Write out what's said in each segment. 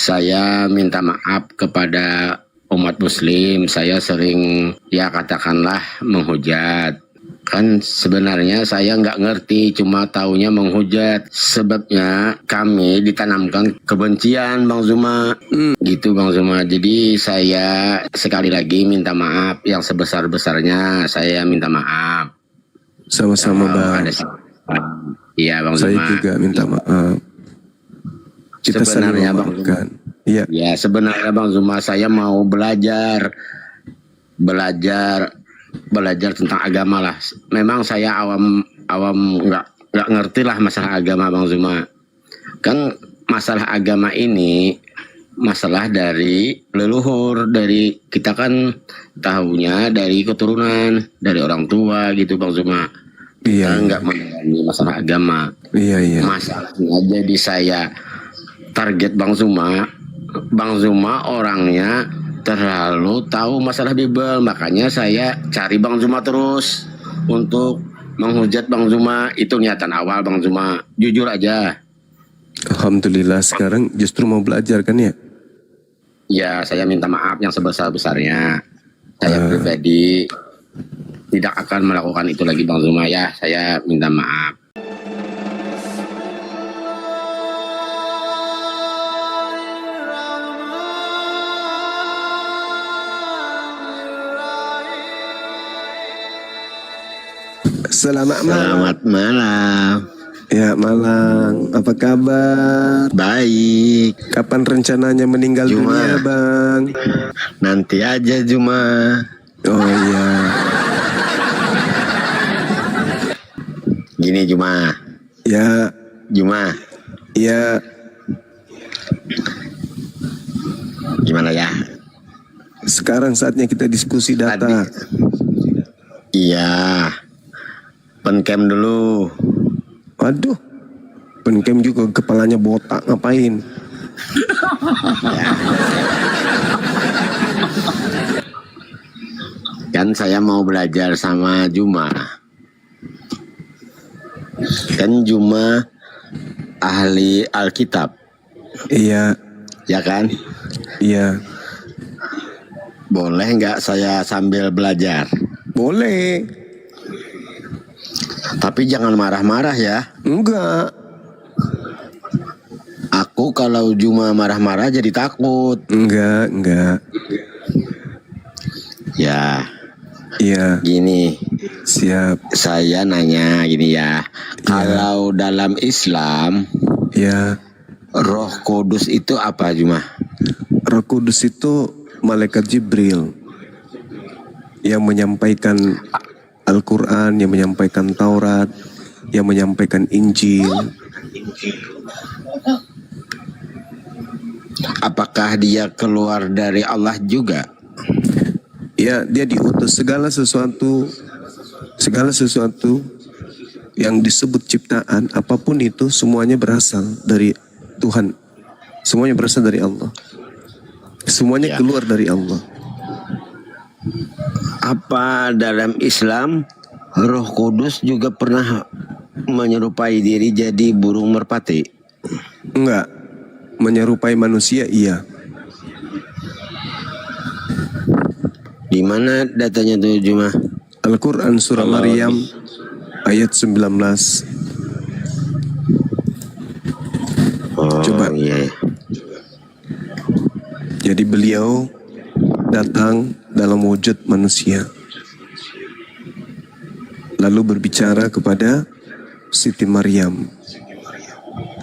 Saya minta maaf kepada umat muslim. Saya sering ya katakanlah menghujat. Kan sebenarnya saya nggak ngerti, cuma taunya menghujat. Sebabnya kami ditanamkan kebencian, Bang Zuma. Gitu Bang Zuma. Jadi saya sekali lagi minta maaf yang sebesar-besarnya. Saya minta maaf. Sama-sama Bang. Iya Bang Saya Zuma. juga minta maaf. Kita Sebenarnya Bang Zuma. Iya. Ya sebenarnya Bang Zuma, saya mau belajar tentang agama lah. Memang saya awam nggak ngerti lah masalah agama Bang Zuma. Kan masalah agama ini masalah dari leluhur, dari kita kan tahunya dari keturunan, dari orang tua gitu Bang Zuma. Iya. Kita nggak mengalami masalah agama. Iya. Masalahnya jadi saya target Bang Zuma orangnya terlalu tahu masalah Bible, makanya saya cari Bang Zuma terus untuk menghujat Bang Zuma. Itu niatan awal Bang Zuma, jujur aja. Alhamdulillah sekarang justru mau belajar kan ya? Ya saya minta maaf yang sebesar-besarnya. Saya pribadi tidak akan melakukan itu lagi Bang Zuma ya. Saya minta maaf. Selamat malam. Ya malam. Apa kabar? Baik. Kapan rencananya meninggal dunia Bang? Nanti aja Juma. Oh iya. Gini Juma. Ya. Juma. Ya. Gimana ya? Sekarang saatnya kita diskusi data. Iya. Pencam dulu. Waduh. Pencam juga kepalanya botak ngapain? Kan saya mau belajar sama Juma. Kan Juma ahli Alkitab. Iya. Ya kan? Iya. Boleh nggak saya sambil belajar? Boleh. Tapi jangan marah-marah ya. Enggak. Aku kalau Juma marah-marah jadi takut. Enggak. Ya. Iya. Gini. Siap. Saya nanya gini ya. Kalau dalam Islam, ya, Roh Kudus itu apa Juma? Roh Kudus itu malaikat Jibril yang menyampaikan Al-Quran, yang menyampaikan Taurat, yang menyampaikan Injil. Apakah dia keluar dari Allah juga? Ya, dia diutus. Segala sesuatu yang disebut ciptaan, apapun itu, semuanya berasal dari Tuhan. Semuanya berasal dari Allah. Semuanya keluar dari Allah. Apa dalam Islam Roh Kudus juga pernah menyerupai diri jadi burung merpati? Enggak. Menyerupai manusia iya. Di mana datanya tuh Juma? Al-Quran surah Maryam ayat 19. Coba. Iya. Jadi beliau datang dalam wujud manusia, lalu berbicara kepada Siti Maryam.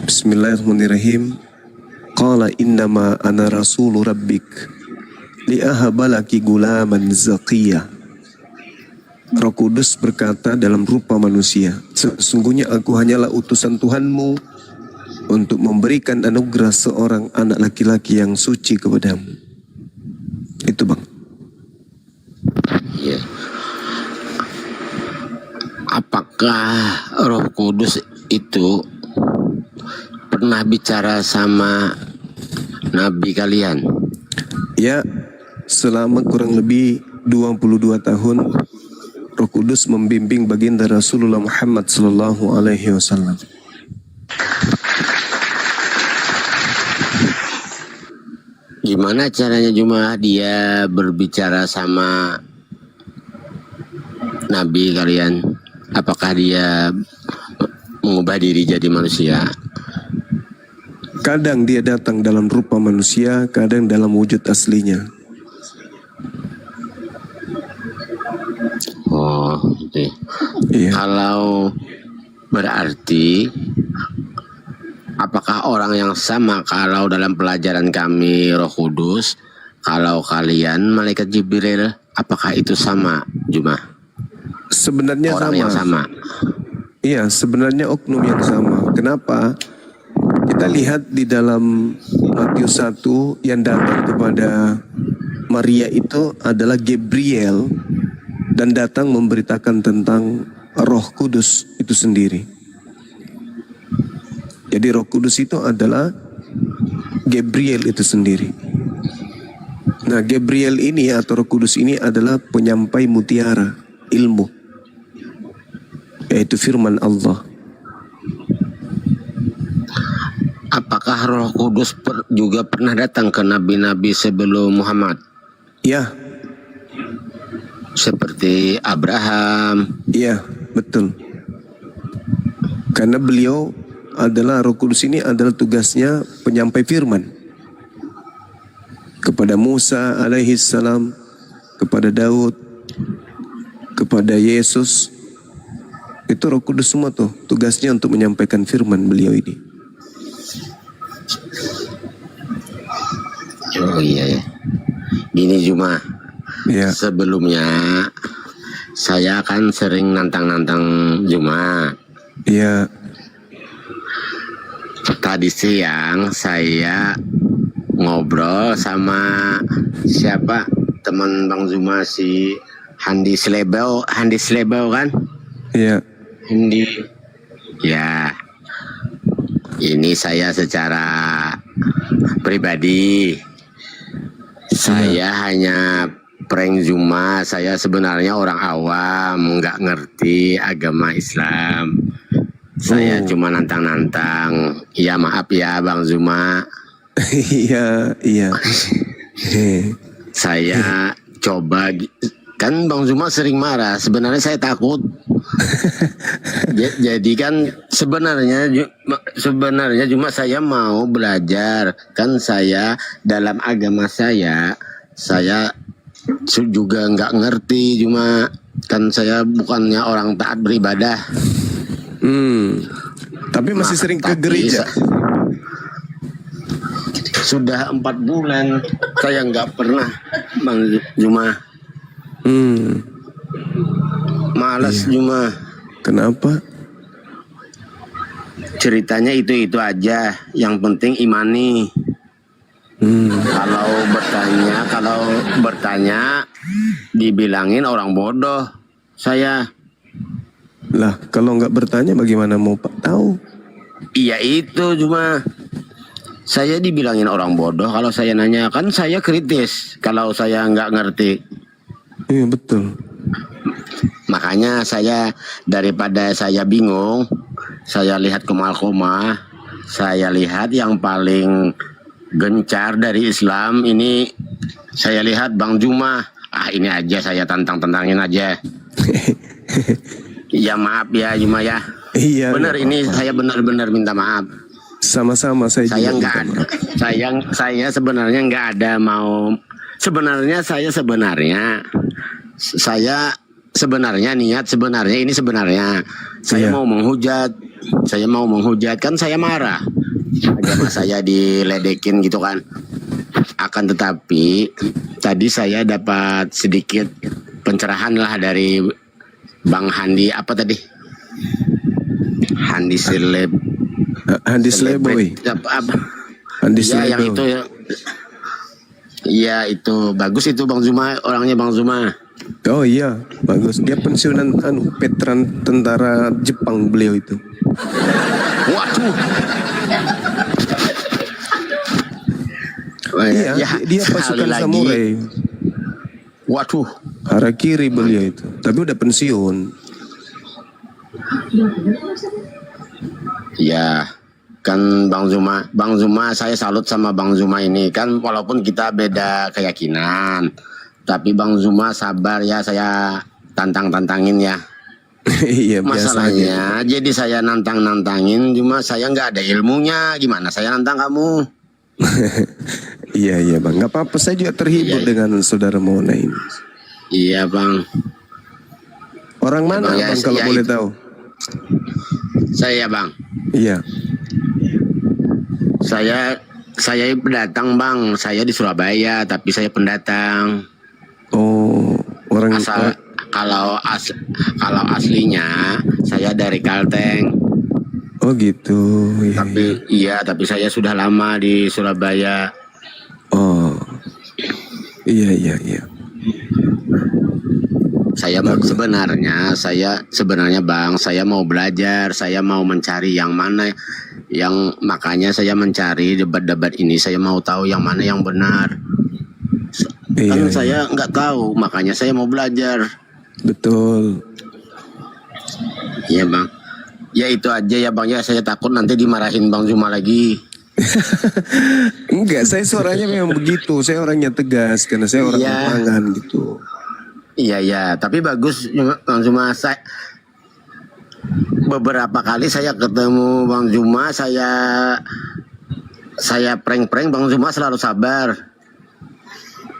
Bismillahirrahmanirrahim. Qala innama ana rasulu rabbik liahabalaki gulaman zaqiyah. Roh Kudus berkata dalam rupa manusia, sesungguhnya aku hanyalah utusan Tuhanmu untuk memberikan anugerah seorang anak laki-laki yang suci kepadamu. Itu Bang. Ya. Apakah Roh Kudus itu pernah bicara sama Nabi kalian? Ya, selama kurang lebih 22 tahun Roh Kudus membimbing baginda Rasulullah Muhammad sallallahu alaihi wasallam. Gimana caranya Juma dia berbicara sama Nabi kalian? Apakah dia mengubah diri jadi manusia? Kadang dia datang dalam rupa manusia, kadang dalam wujud aslinya. Oh, gitu. Iya. Kalau berarti apakah orang yang sama kalau dalam pelajaran kami Roh Kudus, kalau kalian malaikat Jibril, apakah itu sama Juma? Sebenarnya Orang sama. yang sama. Iya, sebenarnya oknum yang sama. Kenapa? Kita lihat di dalam Matius 1 yang datang kepada Maria itu adalah Gabriel dan datang memberitakan tentang Roh Kudus itu sendiri. Jadi Roh Kudus itu adalah Gabriel itu sendiri. Nah, Gabriel ini atau Roh Kudus ini adalah penyampai mutiara ilmu, yaitu firman Allah. Apakah Roh Kudus juga pernah datang ke nabi-nabi sebelum Muhammad? Ya, Seperti Abraham. iya, betul. Karena beliau adalah Roh Kudus ini adalah tugasnya penyampai firman kepada Musa alaihissalam, kepada Daud, kepada Yesus. Itu Roh Kudus semua tuh tugasnya untuk menyampaikan firman beliau ini. Oh iya ya. Gini Juma, Ya, sebelumnya saya kan sering nantang-nantang Juma. ya, Tadi siang saya ngobrol sama siapa teman Bang Zuma, si Handi Slebel kan? ya, Handi. Ya, ini saya secara pribadi, saya hanya prank Zuma. Saya sebenarnya orang awam, nggak ngerti agama Islam. Saya cuma nantang-nantang. Ya maaf ya Bang Zuma. iya, iya. Saya coba, kan Bang Zuma sering marah. Sebenarnya saya takut. Jadi kan sebenarnya cuma saya mau belajar. Kan saya dalam agama saya juga nggak ngerti. Cuma kan saya bukannya orang taat beribadah. Tapi masih sering ke Tapi gereja. Sudah 4 bulan saya nggak pernah Bang Zuma. Malas Juma. Kenapa? Ceritanya itu aja. Yang penting imani. Kalau bertanya dibilangin orang bodoh. Saya. Lah, kalau nggak bertanya bagaimana mau tahu? Iya itu cuma saya dibilangin orang bodoh kalau saya nanya, kan saya kritis kalau saya nggak ngerti. Iya, betul. Makanya saya, daripada saya bingung, saya lihat Kemalkomah, saya lihat yang paling gencar dari Islam ini, saya lihat Bang Zuma. Ini aja saya tantangin aja. Ya maaf ya Zuma ya. Iya. Benar ini saya benar-benar minta maaf. Sama-sama saya Saya juga nggak minta ada. maaf. Saya sebenarnya nggak ada mau. Saya niat sebenarnya ini sebenarnya saya Iya. mau menghujat. Saya mau menghujat, kan saya marah. Agama saya diledekin gitu kan. Akan tetapi tadi saya dapat sedikit pencerahan lah dari Bang Handi, apa tadi? Handi Handi Sleboy. Apa? Handi Ya yang Sleboy. itu ya. Iya itu bagus itu Bang Zuma, orangnya Bang Zuma. Oh iya, bagus. Dia pensiunan veteran tentara Jepang beliau itu. Waduh. Iya, dia sekali pasukan lagi. samurai. Waduh. Harakiri beliau itu. Tapi udah pensiun. Ya, Kan Bang Zuma saya salut sama Bang Zuma ini kan, walaupun kita beda keyakinan, tapi Bang Zuma sabar ya, saya tantangin ya. Iya, biasa aja. Masalahnya jadi saya nantangin, cuma saya nggak ada ilmunya, gimana saya nantang kamu? Iya Bang, nggak apa-apa, saya juga terhibur Iya. dengan saudara Mauna ini. Iya Bang, Orang mana Ya, Bang kalau ya, boleh itu. tahu? saya Bang, Iya. saya pendatang Bang, saya di Surabaya tapi saya pendatang. Oh, orang Kalau aslinya saya dari Kalteng. Oh gitu. Iya. Tapi saya sudah lama di Surabaya. Oh. Iya. Sebenarnya Bang, saya mau belajar, saya mau mencari yang mana yang, makanya saya mencari debat-debat ini, saya mau tahu yang mana yang benar. Kan saya nggak tahu, makanya saya mau belajar. Betul. Iya Bang. Ya itu aja ya Bang ya, saya takut nanti dimarahin Bang Zuma lagi. Enggak, saya suaranya memang begitu. Saya orangnya tegas karena saya orang Iya. lapangan gitu. Iya, tapi bagus Bang Zuma. Beberapa kali saya ketemu Bang Zuma, saya prank Bang Zuma selalu sabar.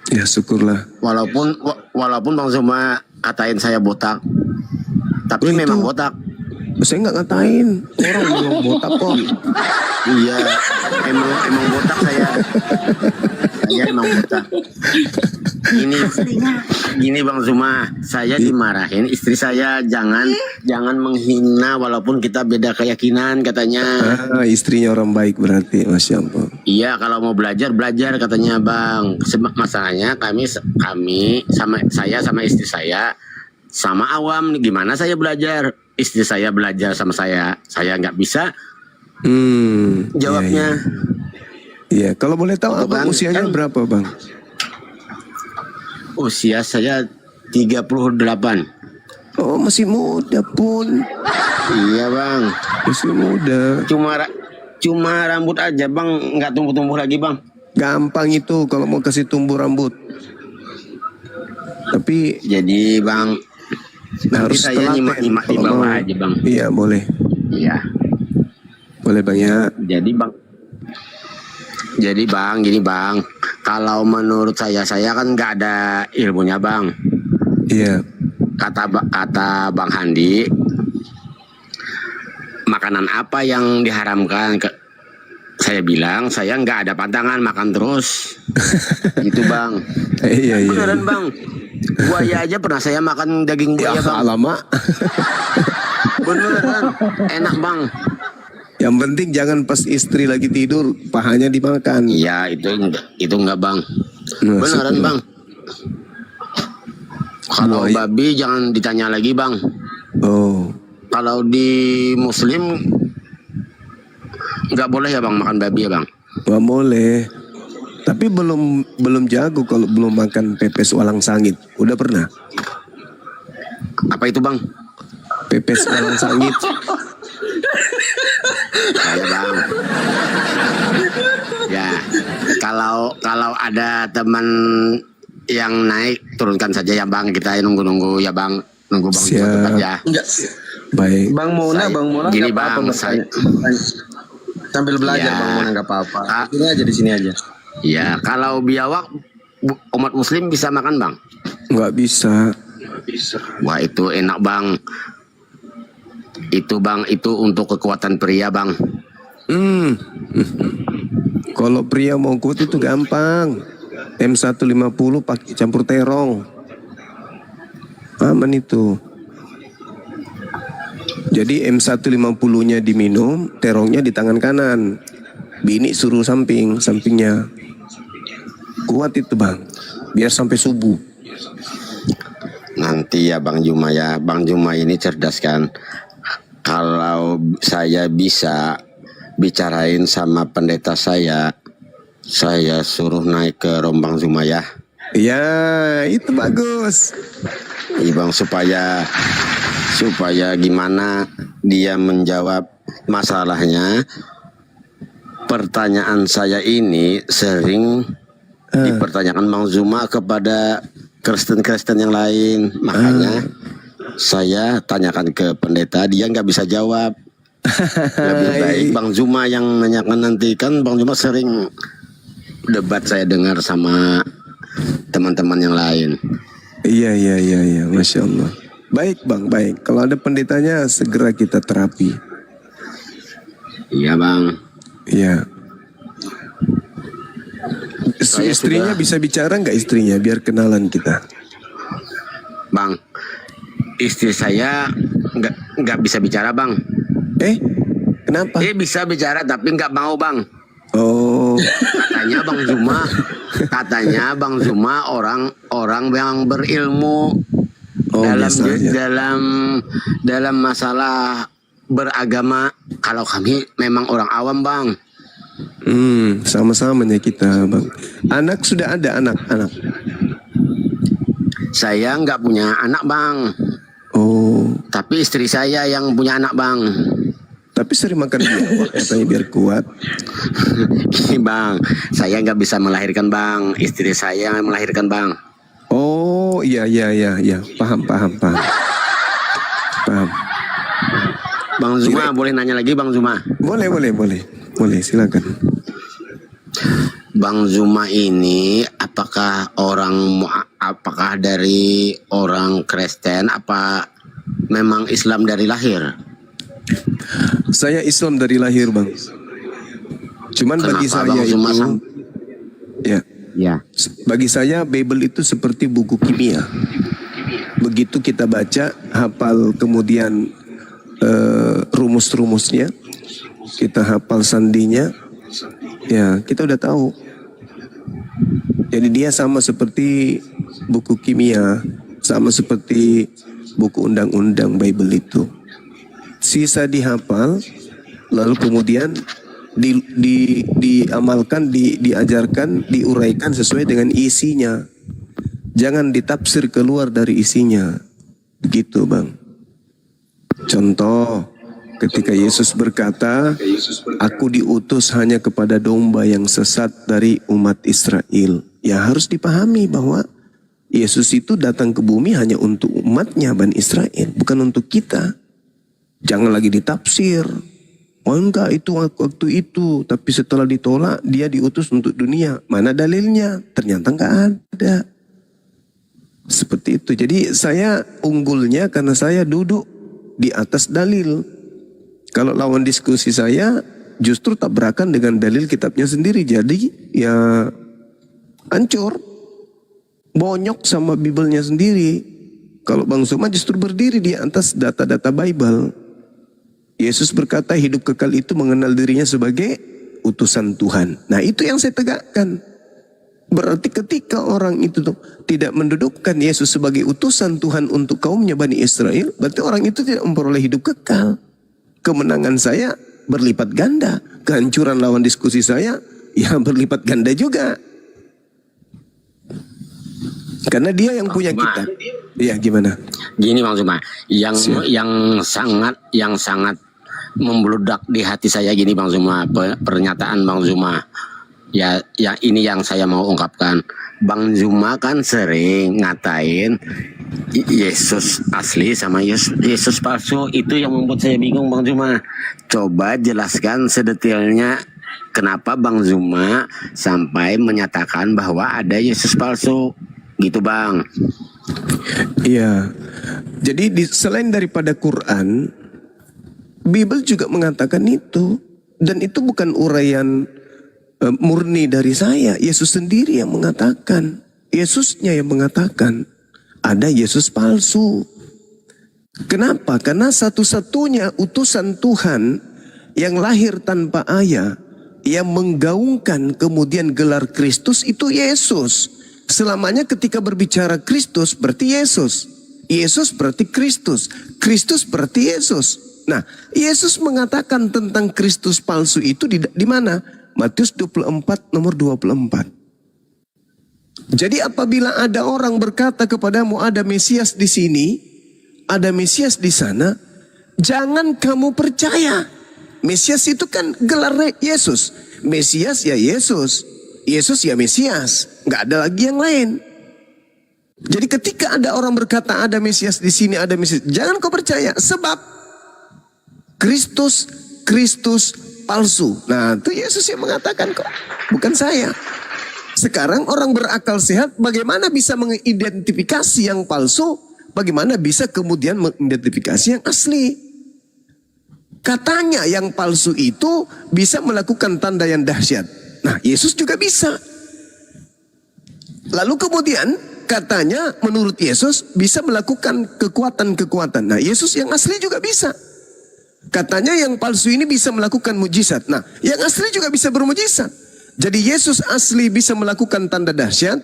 Ya syukurlah. Walaupun Bang Zuma katain saya botak, tapi Oh, memang itu. botak. Saya nggak ngatain. Orang memang botak kok. Iya, emang botak saya. Saya emang botak. Gini Bang Zuma, saya dimarahin istri saya, jangan menghina walaupun kita beda keyakinan katanya. Istrinya orang baik berarti, Masya Allah. Iya, kalau mau belajar katanya Bang. Masalahnya kami saya sama istri saya sama awam, gimana saya belajar? Istri saya belajar sama saya nggak bisa jawabnya. Iya, kalau boleh tahu Itu abang kan, usianya berapa Bang? Usia saya 38. Oh, masih muda pun. Iya Bang, Masih muda. cuma rambut aja Bang, nggak tumbuh lagi Bang. Gampang itu kalau mau kasih tumbuh rambut. Tapi Jadi Bang, nanti harus saya telaten nyimak di kalau bawah mau. aja Bang. Iya, boleh. Iya. Boleh Bang ya. Jadi Bang, gini Bang, kalau menurut saya kan nggak ada ilmunya Bang. Iya. Kata Bang Handi, makanan apa yang diharamkan? Saya bilang saya nggak ada pantangan, makan terus. Gitu Bang. Iya. Beneran Bang. Buaya aja pernah saya makan daging buaya Bang. Alamak. Beneran, enak Bang. Yang penting jangan pas istri lagi tidur pahanya dimakan. Iya, itu enggak Bang. Beneran Bang. Kalau babi jangan ditanya lagi Bang. Oh. Kalau di Muslim nggak boleh ya Bang makan babi ya Bang. Nggak boleh. Tapi belum jago kalau belum makan pepes walang sangit. Udah pernah? Apa itu Bang? Pepes walang sangit. Ya Bang. Ya, kalau ada teman yang naik turunkan saja ya Bang, kita nunggu ya Bang, nunggu Bang Siap. cepat ya. Baik. Bang Mona Gini nggak apa-apa Bang, sambil belajar Ya. Bang Mona nggak apa-apa. Ah. Di sini aja. Ya, kalau biawak umat Muslim bisa makan Bang? Nggak bisa. Wah itu enak Bang. Itu Bang, itu untuk kekuatan pria Bang. Kalau pria mau kuat itu gampang. M150 pakai campur terong. Aman itu. Jadi M150-nya diminum, terongnya di tangan kanan. Bini suruh sampingnya. Kuat itu Bang. Biar sampai subuh. Nanti ya Bang Juma ya, Bang Juma ini cerdas kan. Kalau saya bisa bicarain sama pendeta saya suruh naik ke Rombang Zuma ya. Ya, itu bagus. Iya Bang, supaya gimana dia menjawab masalahnya pertanyaan saya ini sering dipertanyakan Bang Zuma kepada Kristen-Kristen yang lain. Makanya saya tanyakan ke pendeta, dia nggak bisa jawab. Lebih baik Bang Zuma yang nanyakan nanti. Kan Bang Zuma sering debat saya dengar sama teman-teman yang lain. Iya, Masya Allah. Baik Bang, baik. Kalau ada pendetanya segera kita terapi. Iya Bang. Iya. Saya Istrinya sudah- bisa bicara nggak istrinya? Biar kenalan kita. Bang, istri saya nggak bisa bicara Bang. Kenapa? Dia bisa bicara tapi nggak mau Bang. Oh, Katanya Bang Zuma orang yang berilmu biasa aja. dalam masalah beragama. Kalau kami memang orang awam Bang. Sama-samanya kita Bang. Anak sudah ada anak. Saya nggak punya anak Bang, Oh, tapi istri saya yang punya anak Bang. tapi sering makan biawak katanya biar kuat. Gini Bang, saya nggak bisa melahirkan Bang, istri saya yang melahirkan Bang. Oh, iya. Paham. Bang Zuma boleh nanya lagi Bang Zuma? Boleh, silakan. Bang Zuma ini apakah dari orang Kristen apa memang Islam dari lahir? Saya Islam dari lahir Bang. Cuman bagi Kenapa saya Bang Zuma itu, ya, Ya. bagi saya Bible itu seperti buku kimia. Begitu kita baca, hafal kemudian rumus-rumusnya, kita hafal sandinya, ya kita udah tahu. Jadi dia sama seperti buku kimia, sama seperti buku undang-undang Bible itu. Sisa dihafal, lalu kemudian diamalkan, diajarkan, diuraikan sesuai dengan isinya. Jangan ditafsir keluar dari isinya. Begitu Bang. Contoh, ketika Yesus berkata, aku diutus hanya kepada domba yang sesat dari umat Israel. Ya harus dipahami bahwa Yesus itu datang ke bumi hanya untuk umatnya Bani Israel, bukan untuk kita. Jangan lagi ditafsir. Oh enggak, itu waktu itu, tapi setelah ditolak dia diutus untuk dunia. Mana dalilnya? Ternyata enggak ada. Seperti itu. Jadi saya unggulnya karena saya duduk di atas dalil. Kalau lawan diskusi saya justru tabrakan dengan dalil kitabnya sendiri. Jadi ya hancur. Bonyok sama Bible-nya sendiri. Kalau Bang Zuma justru berdiri di atas data-data Bible. Yesus berkata hidup kekal itu mengenal dirinya sebagai utusan Tuhan. Nah itu yang saya tegakkan. Berarti ketika orang itu tidak mendudukkan Yesus sebagai utusan Tuhan untuk kaumnya Bani Israel, berarti orang itu tidak memperoleh hidup kekal. Kemenangan saya berlipat ganda. Kehancuran lawan diskusi saya ya berlipat ganda juga. Karena dia yang punya kitab. Iya gimana? Gini Bang Zuma, yang sangat membludak di hati saya gini Bang Zuma, pernyataan Bang Zuma. Ya ini yang saya mau ungkapkan. Bang Zuma kan sering ngatain Yesus asli sama Yesus palsu. Itu yang membuat saya bingung Bang Zuma. Coba jelaskan sedetailnya kenapa Bang Zuma sampai menyatakan bahwa ada Yesus palsu. Gitu Bang. Iya. Jadi selain daripada Quran, Bible juga mengatakan itu. Dan itu bukan uraian murni dari saya. Yesus sendiri yang mengatakan. Yesusnya yang mengatakan. Ada Yesus palsu. Kenapa? Karena satu-satunya utusan Tuhan yang lahir tanpa ayah, yang menggaungkan kemudian gelar Kristus itu Yesus. Selamanya ketika berbicara Kristus berarti Yesus. Yesus berarti Kristus. Kristus berarti Yesus. Nah, Yesus mengatakan tentang Kristus palsu itu di mana? Matius 24 nomor 24. Jadi apabila ada orang berkata kepadamu ada Mesias di sini, ada Mesias di sana, jangan kamu percaya. Mesias itu kan gelar Yesus. Mesias ya Yesus. Yesus ya Mesias. Nggak ada lagi yang lain. Jadi ketika ada orang berkata ada Mesias di sini, ada Mesias, jangan kau percaya. Sebab Kristus palsu. Nah, itu Yesus yang mengatakan kok, bukan saya. Sekarang orang berakal sehat bagaimana bisa mengidentifikasi yang palsu, bagaimana bisa kemudian mengidentifikasi yang asli. Katanya yang palsu itu bisa melakukan tanda yang dahsyat. Nah, Yesus juga bisa. Lalu kemudian katanya menurut Yesus bisa melakukan kekuatan-kekuatan. Nah, Yesus yang asli juga bisa. Katanya yang palsu ini bisa melakukan mujizat. Nah, yang asli juga bisa bermujizat. Jadi Yesus asli bisa melakukan tanda dahsyat.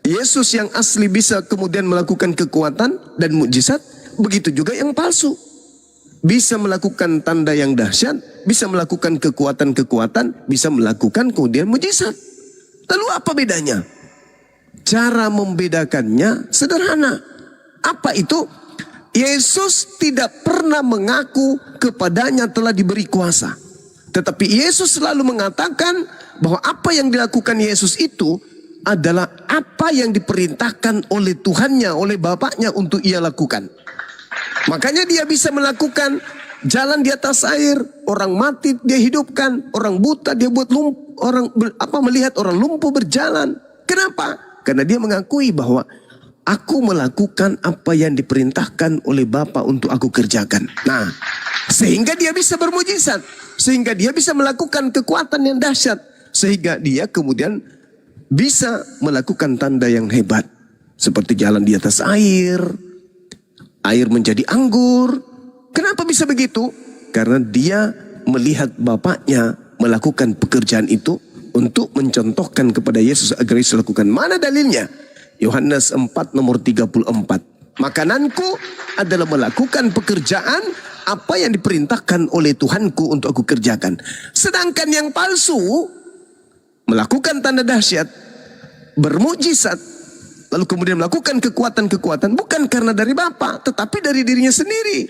Yesus yang asli bisa kemudian melakukan kekuatan dan mujizat. Begitu juga yang palsu. Bisa melakukan tanda yang dahsyat, bisa melakukan kekuatan-kekuatan, bisa melakukan kemudian mujizat. Lalu apa bedanya? Cara membedakannya sederhana. Apa itu? Yesus tidak pernah mengaku kepadanya telah diberi kuasa. Tetapi Yesus selalu mengatakan bahwa apa yang dilakukan Yesus itu adalah apa yang diperintahkan oleh Tuhannya, oleh Bapaknya untuk ia lakukan. Makanya dia bisa melakukan jalan di atas air, orang mati dia hidupkan, orang buta dia buat melihat orang lumpuh berjalan. Kenapa? Karena dia mengakui bahwa aku melakukan apa yang diperintahkan oleh Bapa untuk aku kerjakan. Nah, sehingga dia bisa bermujizat, sehingga dia bisa melakukan kekuatan yang dahsyat, sehingga dia kemudian bisa melakukan tanda yang hebat, seperti jalan di atas air menjadi anggur. Kenapa bisa begitu? Karena dia melihat Bapaknya melakukan pekerjaan itu untuk mencontohkan kepada Yesus agar Yesus lakukan. Mana dalilnya? Yohanes 4 nomor 34. Makananku adalah melakukan pekerjaan apa yang diperintahkan oleh Tuhanku untuk aku kerjakan. Sedangkan yang palsu melakukan tanda dahsyat, bermujizat, lalu kemudian melakukan kekuatan-kekuatan bukan karena dari Bapa, tetapi dari dirinya sendiri.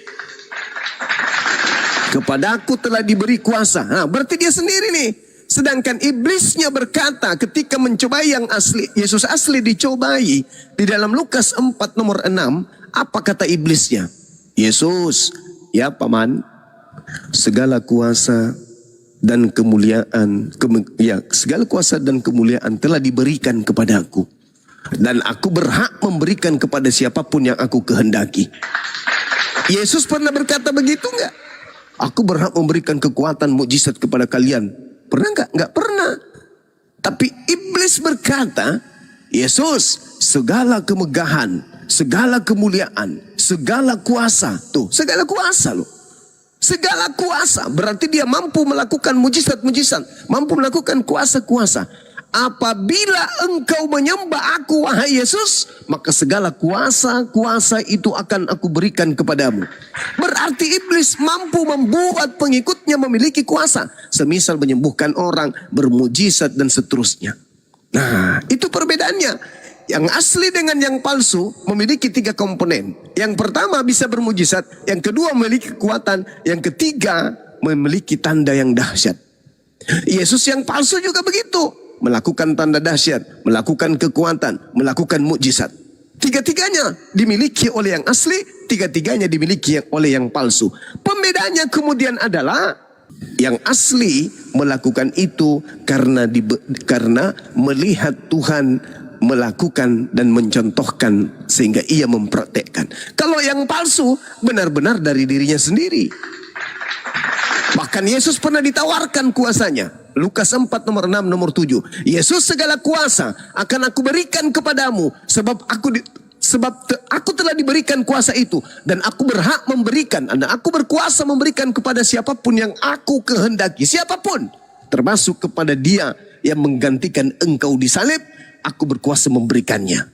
Kepadaku telah diberi kuasa. Nah, berarti dia sendiri nih. Sedangkan iblisnya berkata ketika mencobai yang asli, Yesus asli dicobai. Di dalam Lukas 4 nomor 6, apa kata iblisnya? Yesus, ya paman, segala kuasa dan kemuliaan, segala kuasa dan kemuliaan telah diberikan kepadaku. Dan aku berhak memberikan kepada siapapun yang aku kehendaki. Yesus pernah berkata begitu enggak? Aku berhak memberikan kekuatan mukjizat kepada kalian. Pernah enggak? Enggak pernah. Tapi iblis berkata, Yesus, segala kemegahan, segala kemuliaan, segala kuasa. Tuh, segala kuasa loh. Segala kuasa. Berarti dia mampu melakukan mujizat-mujizat. Mampu melakukan kuasa-kuasa. Apabila engkau menyembah aku, wahai Yesus, maka segala kuasa-kuasa itu akan aku berikan kepadamu. Berarti iblis mampu membuat pengikutnya memiliki kuasa. Semisal menyembuhkan orang, bermujizat dan seterusnya. Nah, itu perbedaannya. Yang asli dengan yang palsu memiliki 3 komponen. Yang pertama bisa bermujizat, yang kedua memiliki kekuatan, yang ketiga memiliki tanda yang dahsyat. Yesus yang palsu juga begitu. Melakukan tanda dahsyat, melakukan kekuatan, melakukan mukjizat. Tiga-tiganya dimiliki oleh yang asli, tiga-tiganya dimiliki oleh yang palsu. Pembedanya kemudian adalah yang asli melakukan itu karena melihat Tuhan melakukan dan mencontohkan sehingga ia mempraktekkan. Kalau yang palsu benar-benar dari dirinya sendiri. Bahkan Yesus pernah ditawarkan kuasanya. Lukas 4 nomor 6 nomor 7. Yesus, segala kuasa akan aku berikan kepadamu sebab aku telah diberikan kuasa itu dan aku berhak memberikan dan aku berkuasa memberikan kepada siapapun yang aku kehendaki. Siapapun, termasuk kepada dia yang menggantikan engkau di salib, aku berkuasa memberikannya.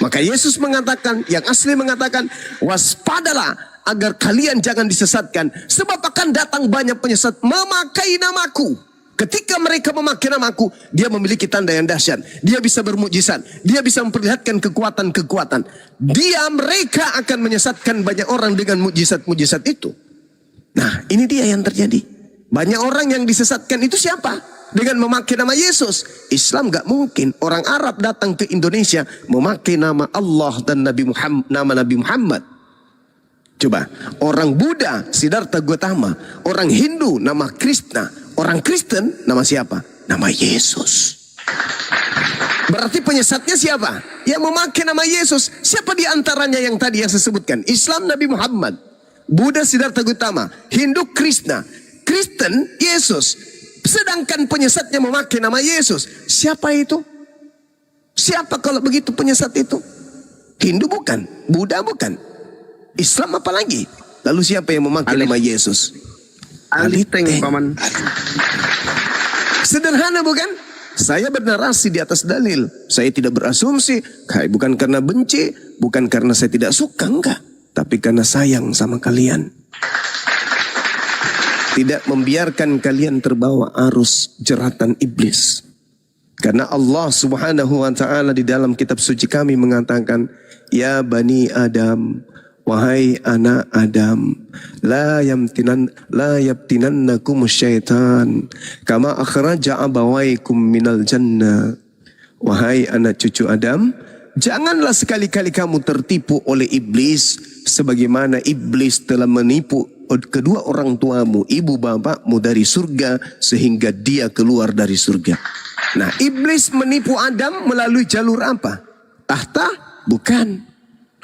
Maka Yesus mengatakan, yang asli mengatakan, waspadalah agar kalian jangan disesatkan, sebab akan datang banyak penyesat memakai namaku. Ketika mereka memakai namaku, dia memiliki tanda yang dahsyat. Dia bisa bermukjizat. Dia bisa memperlihatkan kekuatan-kekuatan. Mereka akan menyesatkan banyak orang dengan mukjizat-mukjizat itu. Nah, ini dia yang terjadi. Banyak orang yang disesatkan itu siapa? Dengan memakai nama Yesus. Islam gak mungkin. Orang Arab datang ke Indonesia memakai nama Allah dan nama Nabi Muhammad. Coba, orang Buddha Siddhartha Gautama, orang Hindu nama Krishna, orang Kristen nama siapa? Nama Yesus. Berarti penyesatnya siapa? Yang memakai nama Yesus. Siapa di antaranya yang tadi yang saya sebutkan? Islam Nabi Muhammad, Buddha Siddhartha Gautama, Hindu Krishna, Kristen Yesus. Sedangkan penyesatnya memakai nama Yesus. Siapa itu? Siapa kalau begitu penyesat itu? Hindu bukan, Buddha bukan, Islam apalagi? Lalu siapa yang memakai nama Yesus? Aliteng, Paman. Sederhana bukan? Saya bernarasi di atas dalil. Saya tidak berasumsi. Bukan karena benci, bukan karena saya tidak suka, enggak. Tapi karena sayang sama kalian. Tidak membiarkan kalian terbawa arus jeratan iblis. Karena Allah Subhanahu wa taala di dalam kitab suci kami mengatakan, "Ya Bani Adam, wahai anak Adam, la yaftinannakum syaitan kama akhraja abawaikum minal jannah." Wahai anak cucu Adam, janganlah sekali-kali kamu tertipu oleh iblis sebagaimana iblis telah menipu kedua orang tuamu, ibu bapakmu dari surga sehingga dia keluar dari surga. Nah, iblis menipu Adam melalui jalur apa? Tahta? Bukan.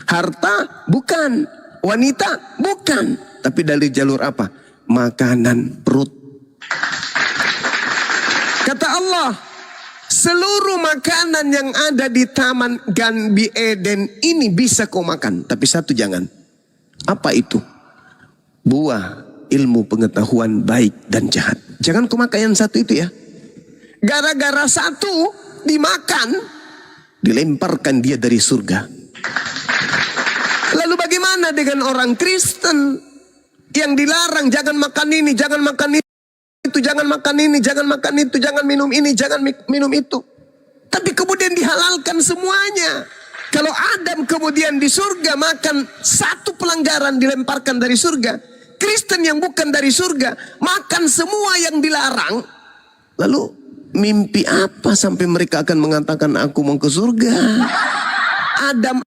Harta? Bukan. Wanita? Bukan. Tapi dari jalur apa? Makanan perut. Kata Allah, seluruh makanan yang ada di Taman Ganbi Eden ini bisa kau makan. Tapi satu jangan. Apa itu? Buah ilmu pengetahuan baik dan jahat. Jangan kau makan yang satu itu ya. Gara-gara satu dimakan, dilemparkan dia dari surga. Lalu bagaimana dengan orang Kristen yang dilarang jangan makan ini, jangan makan itu, jangan makan ini, jangan makan itu, jangan minum ini, jangan minum itu. Tapi kemudian dihalalkan semuanya. Kalau Adam kemudian di surga makan satu pelanggaran dilemparkan dari surga, Kristen yang bukan dari surga makan semua yang dilarang. Lalu mimpi apa sampai mereka akan mengatakan aku mau ke surga? Adam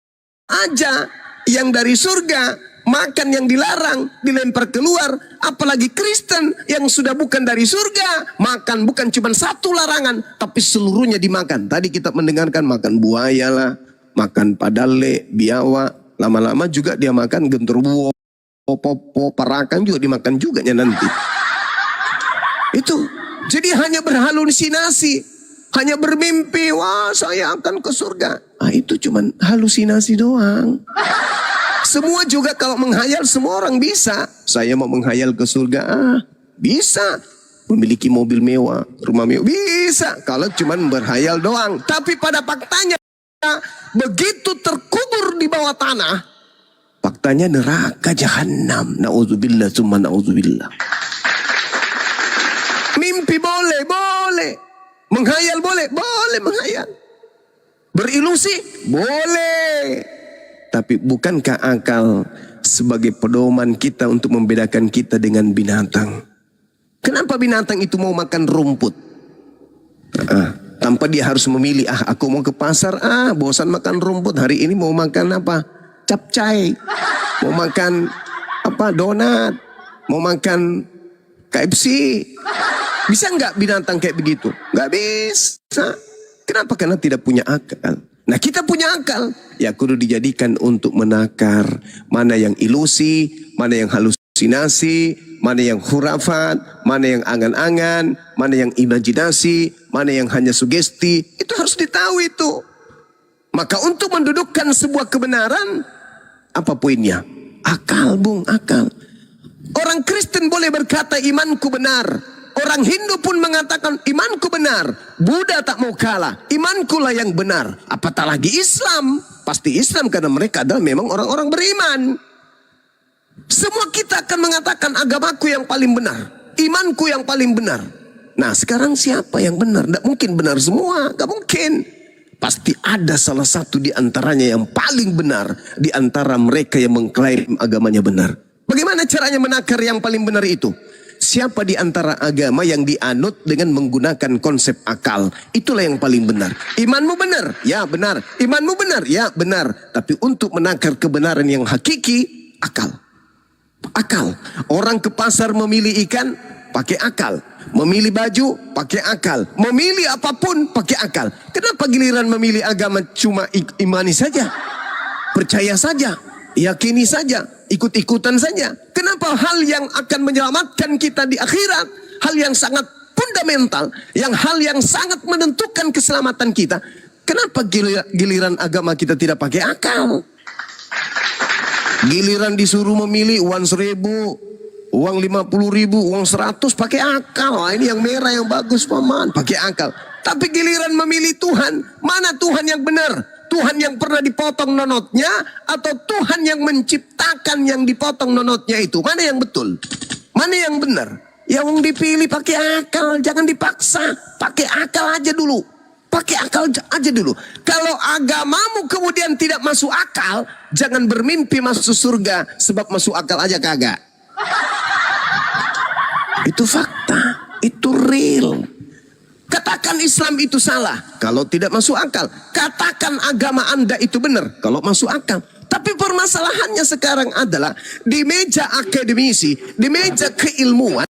aja yang dari surga makan yang dilarang dilempar keluar, apalagi Kristen yang sudah bukan dari surga makan bukan cuma satu larangan tapi seluruhnya dimakan. Tadi kita mendengarkan makan buaya lah, makan padale, biawak, lama-lama juga dia makan genderuwo, popo, parakan juga dimakan juga nanti. Itu jadi hanya berhalusinasi, hanya bermimpi, wah saya akan ke surga. Ah, itu cuman halusinasi doang. Semua juga kalau menghayal semua orang bisa. Saya mau menghayal ke surga, bisa. Memiliki mobil mewah, rumah mewah, bisa. Kalau cuman berhayal doang. Tapi pada faktanya, begitu terkubur di bawah tanah, faktanya neraka jahanam. Na'udzubillah, summa na'udzubillah. Mimpi boleh, boleh. Menghayal boleh, boleh menghayal. Berilusi, boleh. Tapi bukankah akal sebagai pedoman kita untuk membedakan kita dengan binatang? Kenapa binatang itu mau makan rumput? Tanpa dia harus memilih, aku mau ke pasar, bosan makan rumput. Hari ini mau makan apa? Capcay. Mau makan apa? Donat. Mau makan KFC. Bisa nggak binatang kayak begitu? Nggak bisa. Kenapa? Karena tidak punya akal. Nah, kita punya akal. Ya kudu dijadikan untuk menakar mana yang ilusi, mana yang halusinasi, mana yang khurafat, mana yang angan-angan, mana yang imajinasi, mana yang hanya sugesti. Itu harus ditahu itu. Maka untuk mendudukkan sebuah kebenaran, apa poinnya? Akal, Bung, akal. Orang Kristen boleh berkata imanku benar. Orang Hindu pun mengatakan imanku benar. Buddha tak mau kalah. Imanku lah yang benar. Apatah lagi Islam. Pasti Islam karena mereka adalah memang orang-orang beriman. Semua kita akan mengatakan agamaku yang paling benar. Imanku yang paling benar. Nah, sekarang siapa yang benar? Tidak mungkin benar semua. Tidak mungkin. Pasti ada salah satu di antaranya yang paling benar. Di antara mereka yang mengklaim agamanya benar. Bagaimana caranya menakar yang paling benar itu? Siapa di antara agama yang dianut dengan menggunakan konsep akal? Itulah yang paling benar. Imanmu benar? Ya benar. Imanmu benar? Ya benar. Tapi untuk menakar kebenaran yang hakiki, akal. Akal. Orang ke pasar memilih ikan, pakai akal. Memilih baju, pakai akal. Memilih apapun, pakai akal. Kenapa giliran memilih agama cuma imani saja? Percaya saja? Yakini saja? Ikut-ikutan saja? Kenapa hal yang akan menyelamatkan kita di akhirat, hal yang sangat fundamental, hal yang sangat menentukan keselamatan kita, kenapa giliran agama kita tidak pakai akal? Giliran disuruh memilih uang 1.000, uang 50.000, uang 100 pakai akal. Wah, ini yang merah yang bagus paman, pakai akal. Tapi giliran memilih Tuhan, mana Tuhan yang benar? Tuhan yang pernah dipotong nonotnya atau Tuhan yang menciptakan yang dipotong nonotnya itu? Mana yang betul? Mana yang benar? Yang dipilih pakai akal, jangan dipaksa. Pakai akal aja dulu. Pakai akal aja dulu. Kalau agamamu kemudian tidak masuk akal, jangan bermimpi masuk surga sebab masuk akal aja kagak. Itu fakta, itu real. Katakan Islam itu salah kalau tidak masuk akal. Katakan agama Anda itu benar kalau masuk akal. Tapi permasalahannya sekarang adalah di meja akademisi, di meja keilmuan,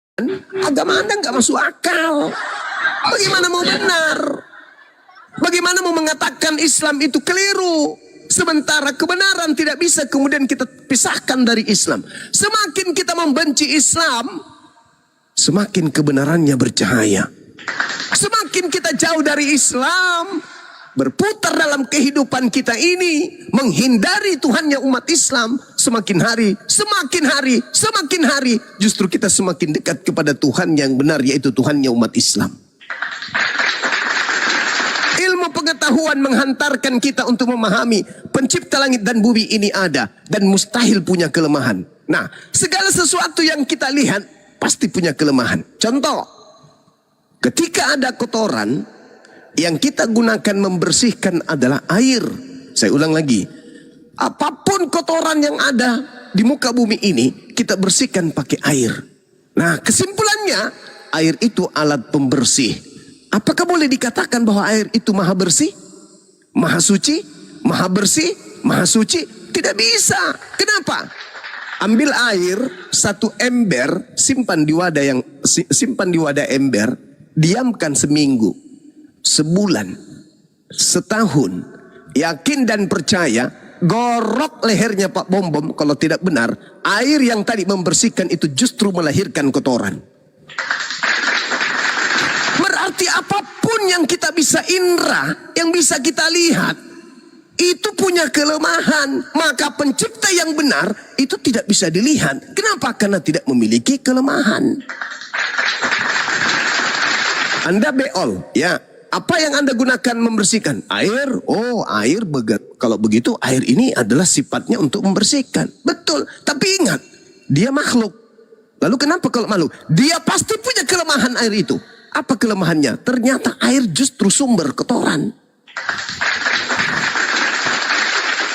agama Anda nggak masuk akal. Bagaimana mau benar? Bagaimana mau mengatakan Islam itu keliru? Sementara kebenaran tidak bisa kemudian kita pisahkan dari Islam. Semakin kita membenci Islam, semakin kebenarannya bercahaya. Semakin kita jauh dari Islam, berputar dalam kehidupan kita ini, menghindari Tuhannya umat Islam, semakin hari, justru kita semakin dekat kepada Tuhan yang benar, yaitu Tuhannya umat Islam. Ilmu pengetahuan menghantarkan kita untuk memahami pencipta langit dan bumi ini ada dan mustahil punya kelemahan. Nah, segala sesuatu yang kita lihat pasti punya kelemahan. Contoh, ketika ada kotoran, yang kita gunakan membersihkan adalah air. Saya ulang lagi. Apapun kotoran yang ada di muka bumi ini, kita bersihkan pakai air. Nah, kesimpulannya, air itu alat pembersih. Apakah boleh dikatakan bahwa air itu maha bersih? Maha suci? Maha bersih? Maha suci? Tidak bisa. Kenapa? Ambil air, satu ember, simpan di wadah ember, diamkan seminggu, sebulan, setahun, yakin dan percaya, gorok lehernya Pak Bom-Bom kalau tidak benar, air yang tadi membersihkan itu justru melahirkan kotoran. Berarti apapun yang kita bisa indra, yang bisa kita lihat, itu punya kelemahan. Maka pencipta yang benar itu tidak bisa dilihat. Kenapa? Karena tidak memiliki kelemahan. Anda beol, ya. Apa yang Anda gunakan membersihkan? Air. Oh, air. Kalau begitu, air ini adalah sifatnya untuk membersihkan. Betul. Tapi ingat, dia makhluk. Lalu kenapa kalau makhluk? Dia pasti punya kelemahan air itu. Apa kelemahannya? Ternyata air justru sumber kotoran.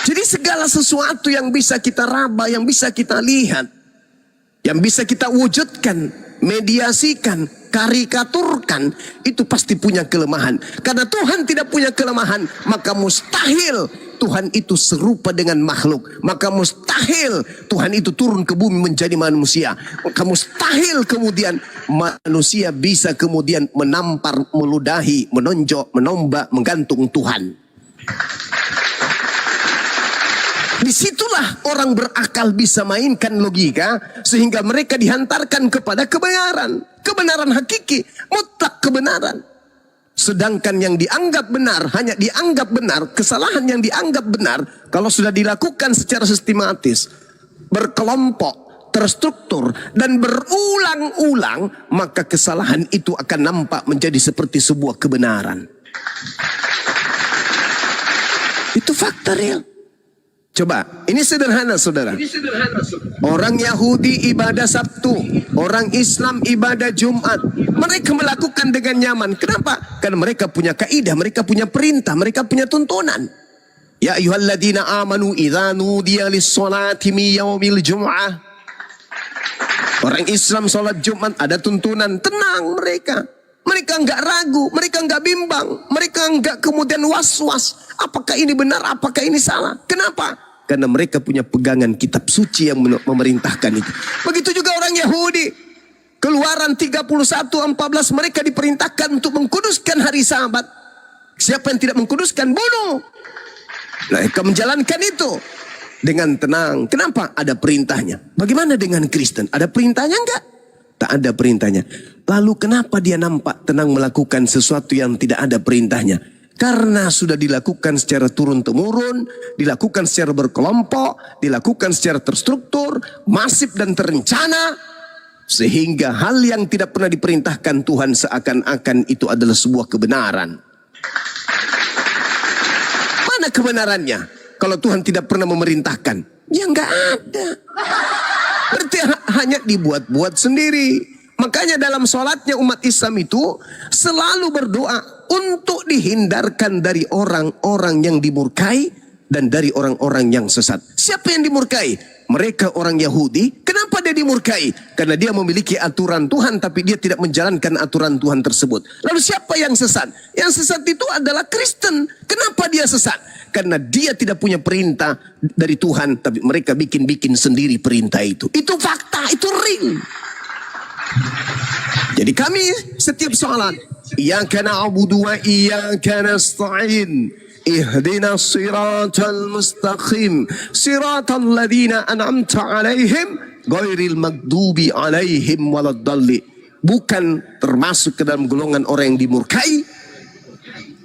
Jadi segala sesuatu yang bisa kita raba, yang bisa kita lihat, yang bisa kita wujudkan, mediasikan, karikaturkan, itu pasti punya kelemahan. Karena Tuhan tidak punya kelemahan, maka mustahil Tuhan itu serupa dengan makhluk. Maka mustahil Tuhan itu turun ke bumi menjadi manusia. Maka mustahil kemudian manusia bisa kemudian menampar, meludahi, menonjok, menombak, menggantung Tuhan. Disitulah orang berakal bisa mainkan logika sehingga mereka dihantarkan kepada kebenaran. Kebenaran hakiki, mutlak kebenaran. Sedangkan yang dianggap benar, hanya dianggap benar, kesalahan yang dianggap benar, kalau sudah dilakukan secara sistematis, berkelompok, terstruktur, dan berulang-ulang, maka kesalahan itu akan nampak menjadi seperti sebuah kebenaran. Itu fakta real. Coba, ini sederhana saudara. Orang Yahudi ibadah Sabtu, orang Islam ibadah Jumat. Mereka melakukan dengan nyaman. Kenapa? Karena mereka punya kaidah, mereka punya perintah, mereka punya tuntunan. Ya ayyuhalladzina amanu idza nudiya lis-sholati min yaumil jum'ah Orang Islam sholat Jumat ada tuntunan, tenang mereka. Mereka nggak ragu, mereka nggak bimbang, mereka nggak kemudian was-was. Apakah ini benar, apakah ini salah? Kenapa? Karena mereka punya pegangan kitab suci yang memerintahkan itu. Begitu juga orang Yahudi. Keluaran 31:14 mereka diperintahkan untuk mengkuduskan hari Sabat. Siapa yang tidak mengkuduskan, bunuh. Mereka menjalankan itu dengan tenang. Kenapa? Ada perintahnya. Bagaimana dengan Kristen? Ada perintahnya enggak? Tak ada perintahnya. Lalu kenapa dia nampak tenang melakukan sesuatu yang tidak ada perintahnya? Karena sudah dilakukan secara turun-temurun, dilakukan secara berkelompok, dilakukan secara terstruktur, masif dan terencana. Sehingga hal yang tidak pernah diperintahkan Tuhan seakan-akan itu adalah sebuah kebenaran. Mana kebenarannya? Kalau Tuhan tidak pernah memerintahkan, ya nggak ada. Berarti hanya dibuat-buat sendiri. Makanya dalam sholatnya umat Islam itu selalu berdoa untuk dihindarkan dari orang-orang yang dimurkai dan dari orang-orang yang sesat. Siapa yang dimurkai? Mereka orang Yahudi. Kenapa dia dimurkai? Karena dia memiliki aturan Tuhan tapi dia tidak menjalankan aturan Tuhan tersebut. Lalu siapa yang sesat? Yang sesat itu adalah Kristen. Kenapa dia sesat? Karena dia tidak punya perintah dari Tuhan, tapi mereka bikin-bikin sendiri perintah itu. Itu fakta, itu real. Jadi kami setiap salat, iyyaka na'budu wa iyyaka nasta'in, ihdinas siratal mustaqim, siratal ladzina an'amta 'alaihim, ghairil maghdubi 'alaihim waladdallin. Bukan termasuk ke dalam golongan orang yang dimurkai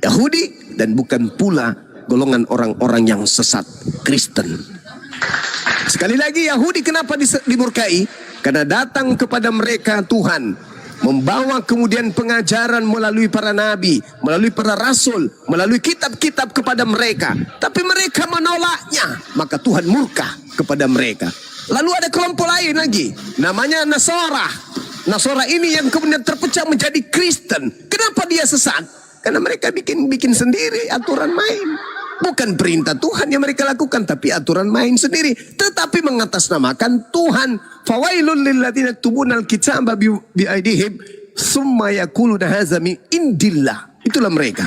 Yahudi dan bukan pula golongan orang-orang yang sesat Kristen. Sekali lagi, Yahudi kenapa dimurkai? Karena datang kepada mereka Tuhan membawa kemudian pengajaran melalui para nabi, melalui para rasul, melalui kitab-kitab kepada mereka. Tapi mereka menolaknya, maka Tuhan murka kepada mereka. Lalu ada kelompok lain lagi, namanya Nasara. Nasara ini yang kemudian terpecah menjadi Kristen. Kenapa dia sesat? Karena mereka bikin sendiri aturan main. Bukan perintah Tuhan yang mereka lakukan, tapi aturan main sendiri. Tetapi mengatasnamakan Tuhan. Fawailul lilladzina yaktubuna al-kitaba biaidihim tsumma yaquluna hadza min indillah. Itulah mereka.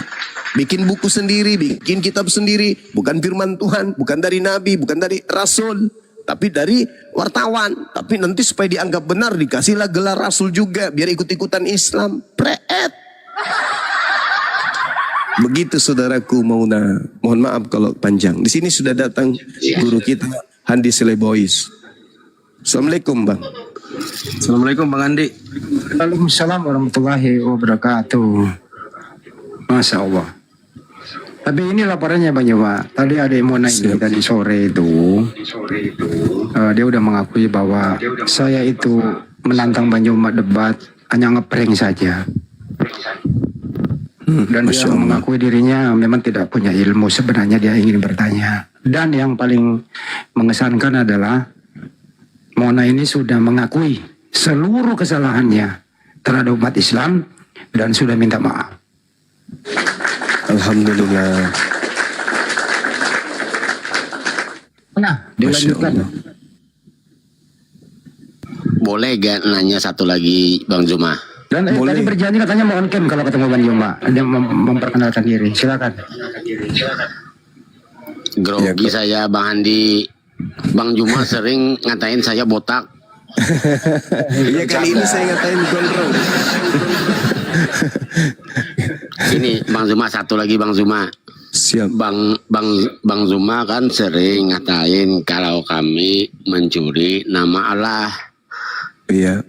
Bikin buku sendiri, bikin kitab sendiri, bukan firman Tuhan, bukan dari nabi, bukan dari rasul, tapi dari wartawan. Tapi nanti supaya dianggap benar dikasihlah gelar rasul juga biar ikut-ikutan Islam. Preet. Begitu saudaraku Mauna. Mohon maaf kalau panjang. Di sini sudah datang guru kita Handi Selebois. Assalamualaikum Bang. Assalamualaikum Bang Andi. Waalaikumsalam warahmatullahi wabarakatuh. Masya Allah. Tapi ini laporannya Bang Jawa. Tadi ada yang mau naik tadi sore itu. Dia udah mengakui bahwa saya itu menantang Bang Juma debat hanya ngeprank saja. Dan dia mengakui dirinya memang tidak punya ilmu. Sebenarnya dia ingin bertanya. Dan yang paling mengesankan adalah Mona ini sudah mengakui seluruh kesalahannya terhadap umat Islam dan sudah minta maaf. Alhamdulillah. Nah, dilanjutkan. Boleh gak nanya satu lagi Bang Zuma? Dan tadi berjanji katanya mau on cam kalau ketemu Bang Juma. Dia memperkenalkan diri. Silakan. Grogi saya Bang Andi. Bang Juma sering ngatain saya botak. Iya kali ini saya ngatain gondrong. Ini Bang Zuma satu lagi Bang Zuma. Siap. Bang Zuma kan sering ngatain kalau kami mencuri nama Allah. Iya.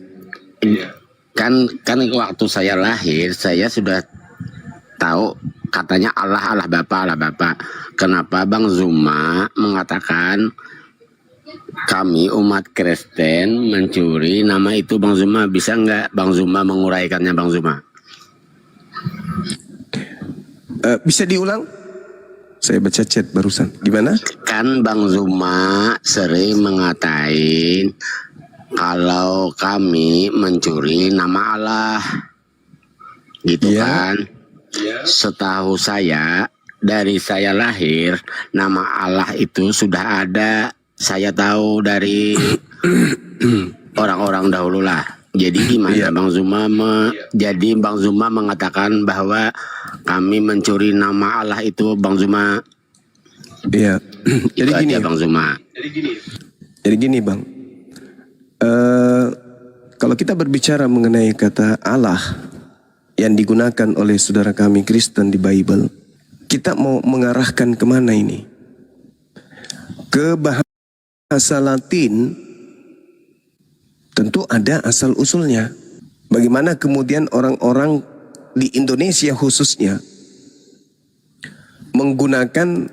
Kan waktu saya lahir saya sudah tahu katanya Allah Bapa. Kenapa Bang Zuma mengatakan kami umat Kristen mencuri nama itu Bang Zuma? Bisa nggak Bang Zuma menguraikannya Bang Zuma? Bisa diulang? Saya baca chat barusan. Gimana? Kan Bang Zuma sering mengatain kalau kami mencuri nama Allah, gitu kan? Setahu saya, dari saya lahir, nama Allah itu sudah ada. Saya tahu dari orang-orang dahulu lah. Jadi gimana Iya. Jadi Bang Zuma mengatakan bahwa kami mencuri nama Allah itu, Bang Zuma. Iya. Itu Jadi gini, aja, Bang Zuma. jadi gini Bang. Kalau kita berbicara mengenai kata Allah yang digunakan oleh saudara kami Kristen di Bible, kita mau mengarahkan kemana ini? Ke bahasa Latin tentu ada asal usulnya. Bagaimana kemudian orang-orang di Indonesia khususnya menggunakan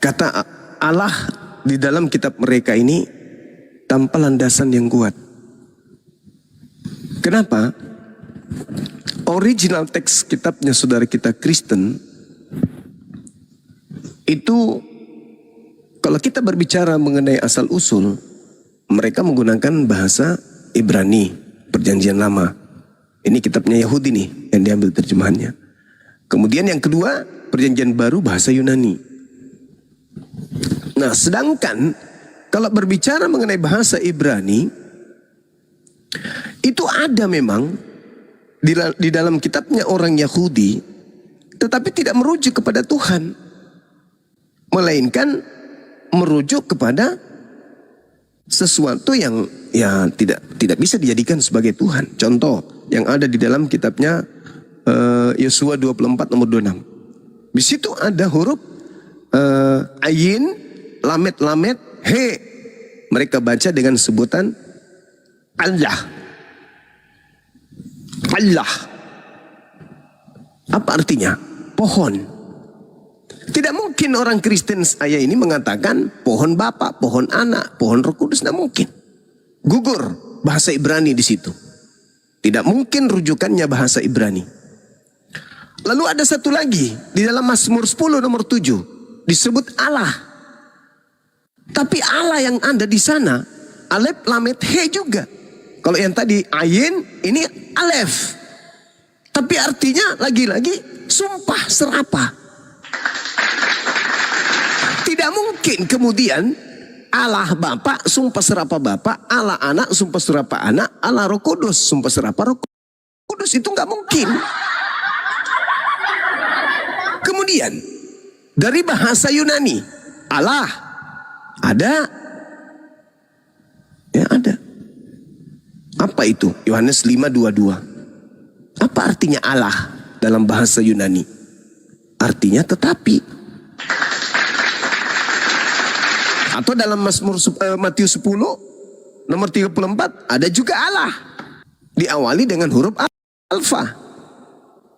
kata Allah di dalam kitab mereka ini tanpa landasan yang kuat. Kenapa? Original teks kitabnya saudara kita Kristen itu, kalau kita berbicara mengenai asal usul, mereka menggunakan bahasa Ibrani, Perjanjian Lama. Ini kitabnya Yahudi nih yang diambil terjemahannya. Kemudian yang kedua, Perjanjian Baru bahasa Yunani. Nah, sedangkan kalau berbicara mengenai bahasa Ibrani, itu ada memang di dalam kitabnya orang Yahudi, tetapi tidak merujuk kepada Tuhan, melainkan merujuk kepada sesuatu yang ya tidak bisa dijadikan sebagai Tuhan. Contoh yang ada di dalam kitabnya Yosua 24 nomor 26. Di situ ada huruf ayin, lamet, he. Mereka baca dengan sebutan Allah. Allah. Apa artinya? Pohon. Tidak mungkin orang Kristen saya ini mengatakan pohon Bapa, pohon Anak, pohon Roh Kudus. Tidak mungkin. Gugur bahasa Ibrani di situ. Tidak mungkin rujukannya bahasa Ibrani. Lalu ada satu lagi di dalam Mazmur 10 nomor 7 disebut Allah. Tapi Allah yang ada di sana Alef, Lamet, He juga. Kalau yang tadi Ayin, ini Alef. Tapi artinya lagi-lagi sumpah serapah. Tidak mungkin kemudian Allah Bapa sumpah serapah Bapa, Allah Anak sumpah serapah Anak, Allah Roh Kudus sumpah serapah Roh Kudus. Itu nggak mungkin. Kemudian dari bahasa Yunani, Allah ada, ya ada. Apa itu? Yohanes 5:22. Apa artinya Allah dalam bahasa Yunani? Artinya tetapi. Atau dalam Matius 10 nomor 34 ada juga Allah. Diawali dengan huruf alfa.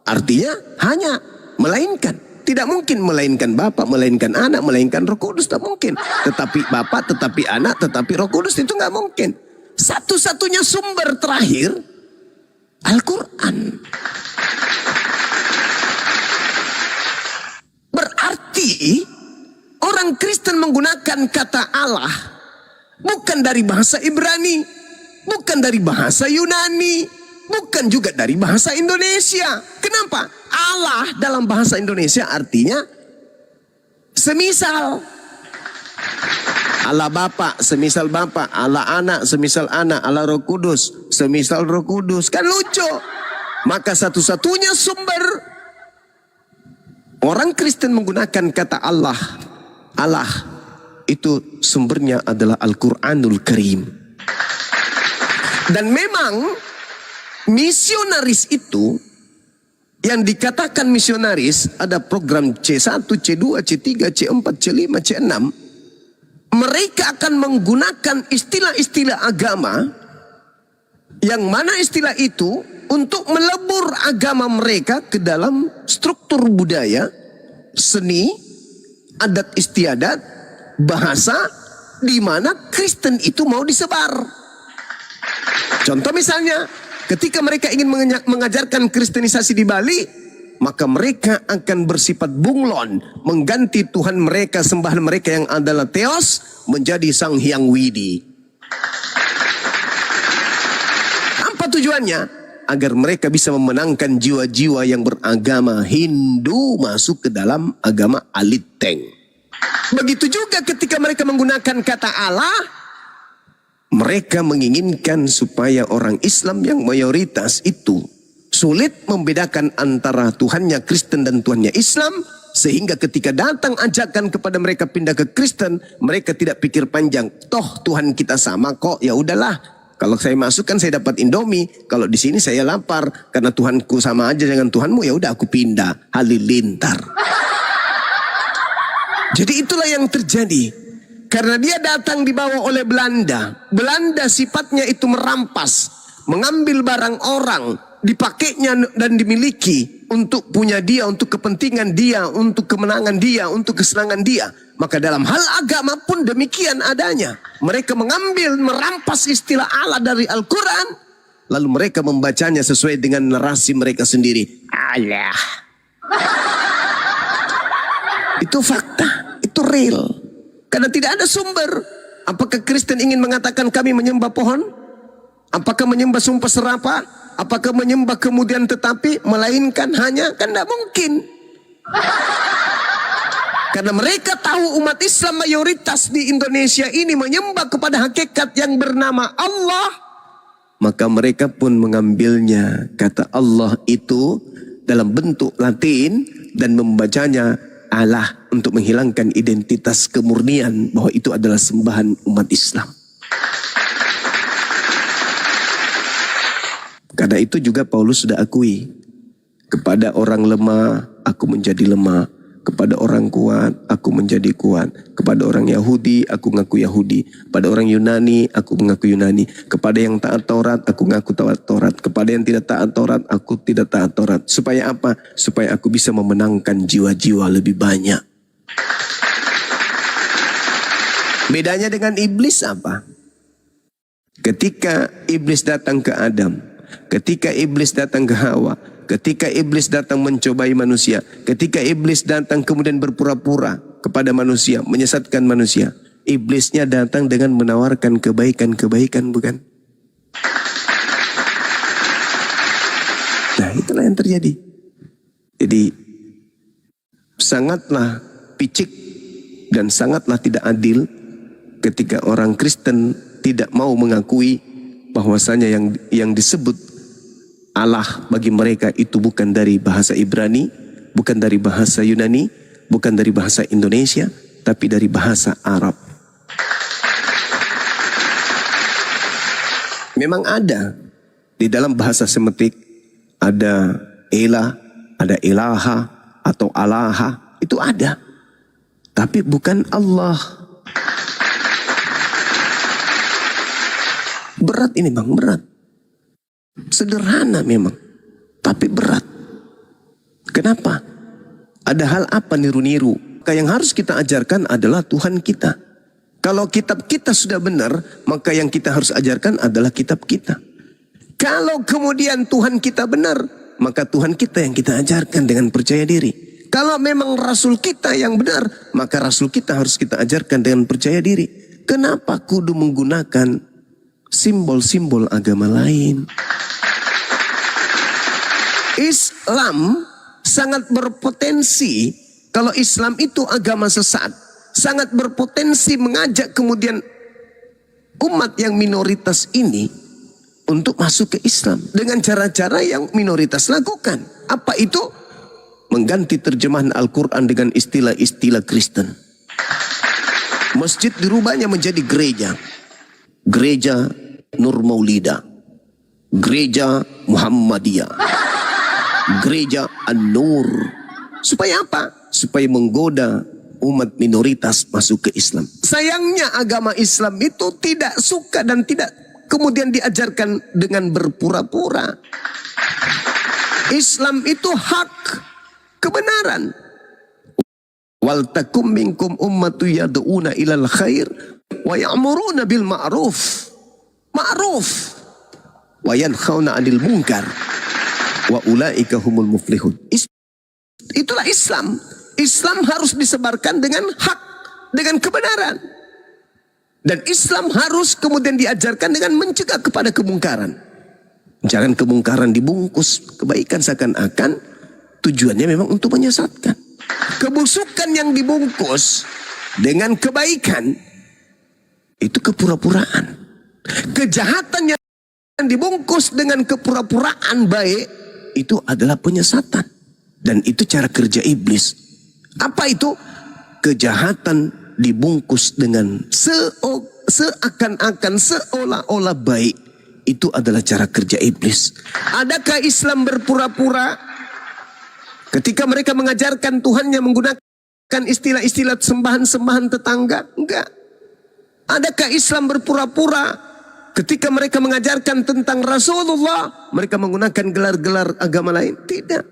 Artinya hanya, melainkan. Tidak mungkin melainkan Bapa, melainkan Anak, melainkan Roh Kudus. Tidak mungkin. Tetapi Bapa, tetapi Anak, tetapi Roh Kudus, itu nggak mungkin. Satu-satunya sumber terakhir Al-Quran. Berarti orang Kristen menggunakan kata Allah bukan dari bahasa Ibrani, bukan dari bahasa Yunani, bukan juga dari bahasa Indonesia. Kenapa? Allah dalam bahasa Indonesia artinya semisal. Allah Bapa, semisal Bapa. Allah Anak, semisal Anak. Allah Roh Kudus, semisal Roh Kudus. Kan lucu. Maka satu-satunya sumber orang Kristen menggunakan kata Allah, Allah itu sumbernya adalah Al-Quranul Karim. Dan memang misionaris itu, yang dikatakan misionaris, ada program C1, C2, C3, C4, C5, C6. Mereka akan menggunakan istilah-istilah agama, yang mana istilah itu untuk melebur agama mereka ke dalam struktur budaya, seni, adat istiadat, bahasa, di mana Kristen itu mau disebar. Contoh misalnya, ketika mereka ingin mengajarkan kristenisasi di Bali, maka mereka akan bersifat bunglon, mengganti Tuhan mereka, sembahan mereka yang adalah Theos, menjadi Sang Hyang Widi. Apa tujuannya? Agar mereka bisa memenangkan jiwa-jiwa yang beragama Hindu masuk ke dalam agama Aliteng. Begitu juga ketika mereka menggunakan kata Allah, Mereka menginginkan supaya orang Islam yang mayoritas itu sulit membedakan antara Tuhannya Kristen dan Tuhannya Islam, sehingga ketika datang ajakan kepada mereka pindah ke Kristen, mereka tidak pikir panjang. Toh Tuhan kita sama kok, ya udahlah. Kalau saya masuk kan saya dapat Indomie, kalau di sini saya lapar karena Tuhanku sama aja dengan Tuhanmu, ya udah aku pindah. Halilintar. Jadi itulah yang terjadi. Karena dia datang dibawa oleh Belanda. Belanda sifatnya itu merampas, mengambil barang orang, dipakainya dan dimiliki untuk punya dia, untuk kepentingan dia, untuk kemenangan dia, untuk kesenangan dia. Maka dalam hal agama pun demikian adanya. Mereka mengambil, merampas istilah Allah dari Al-Quran, lalu mereka membacanya sesuai dengan narasi mereka sendiri. Allah. Itu fakta, itu real. Karena tidak ada sumber. Apakah Kristen ingin mengatakan kami menyembah pohon? Apakah menyembah sumpah serapah? Apakah menyembah kemudian tetapi? Melainkan hanya, kan tidak mungkin. Karena mereka tahu umat Islam mayoritas di Indonesia ini menyembah kepada hakikat yang bernama Allah. Maka mereka pun mengambilnya, kata Allah itu dalam bentuk Latin dan membacanya Allah untuk menghilangkan identitas kemurnian bahwa itu adalah sembahan umat Islam. Karena itu juga Paulus sudah akui, kepada orang lemah aku menjadi lemah, kepada orang kuat aku menjadi kuat, kepada orang Yahudi aku mengaku Yahudi, pada orang Yunani aku mengaku Yunani, kepada yang taat Taurat aku mengaku taat Taurat, kepada yang tidak taat Taurat aku tidak taat Taurat. Supaya apa? Supaya aku bisa memenangkan jiwa-jiwa lebih banyak. Bedanya dengan iblis apa? Ketika iblis datang ke Adam, ketika iblis datang ke Hawa, ketika iblis datang mencobai manusia, ketika iblis datang kemudian berpura-pura kepada manusia, menyesatkan manusia, iblisnya datang dengan menawarkan kebaikan-kebaikan, bukan? Nah, itulah yang terjadi. Jadi sangatlah picik dan sangatlah tidak adil ketika orang Kristen tidak mau mengakui bahwasanya yang disebut Allah bagi mereka itu bukan dari bahasa Ibrani, bukan dari bahasa Yunani, bukan dari bahasa Indonesia, tapi dari bahasa Arab. Memang ada di dalam bahasa Semitik, ada elah, ada ilaha atau alaha, itu ada. Tapi bukan Allah. Berat ini bang, berat. Sederhana memang, tapi berat. Kenapa? Ada hal apa niru-niru? Yang harus kita ajarkan adalah Tuhan kita. Kalau kitab kita sudah benar, maka yang kita harus ajarkan adalah kitab kita. Kalau kemudian Tuhan kita benar, maka Tuhan kita yang kita ajarkan dengan percaya diri. Kalau memang Rasul kita yang benar, maka Rasul kita harus kita ajarkan dengan percaya diri. Kenapa kudu menggunakan simbol-simbol agama lain? Islam sangat berpotensi, kalau Islam itu agama sesat, sangat berpotensi mengajak kemudian umat yang minoritas ini untuk masuk ke Islam dengan cara-cara yang minoritas lakukan. Apa itu? Mengganti terjemahan Al-Quran dengan istilah-istilah Kristen. Masjid dirubahnya menjadi gereja. Gereja Nur Maulida, Gereja Muhammadiyah, Gereja An-Nur. Supaya apa? Supaya menggoda umat minoritas masuk ke Islam. Sayangnya agama Islam itu tidak suka dan tidak kemudian diajarkan dengan berpura-pura. Islam itu hak, kebenaran. Wal takum minkum ummatu yad'una ilal khair wa ya'muruna bil ma'ruf. Ma'ruf wa yanhauna 'anil munkar wa ulaika humul muflihun. Itulah Islam. Islam harus disebarkan dengan hak, dengan kebenaran. Dan Islam harus kemudian diajarkan dengan mencegah kepada kemungkaran. Jangan kemungkaran dibungkus kebaikan seakan-akan tujuannya memang untuk menyesatkan. Kebusukan yang dibungkus dengan kebaikan itu kepura-puraan. Kejahatan yang dibungkus dengan kepura-puraan baik itu adalah penyesatan. Dan itu cara kerja iblis. Apa itu? Kejahatan dibungkus dengan seakan-akan, seolah-olah baik. Itu adalah cara kerja iblis. Adakah Islam berpura-pura? Ketika mereka mengajarkan Tuhannya menggunakan istilah-istilah sembahan-sembahan tetangga? Enggak. Adakah Islam berpura-pura? Ketika mereka mengajarkan tentang Rasulullah, mereka menggunakan gelar-gelar agama lain? Tidak.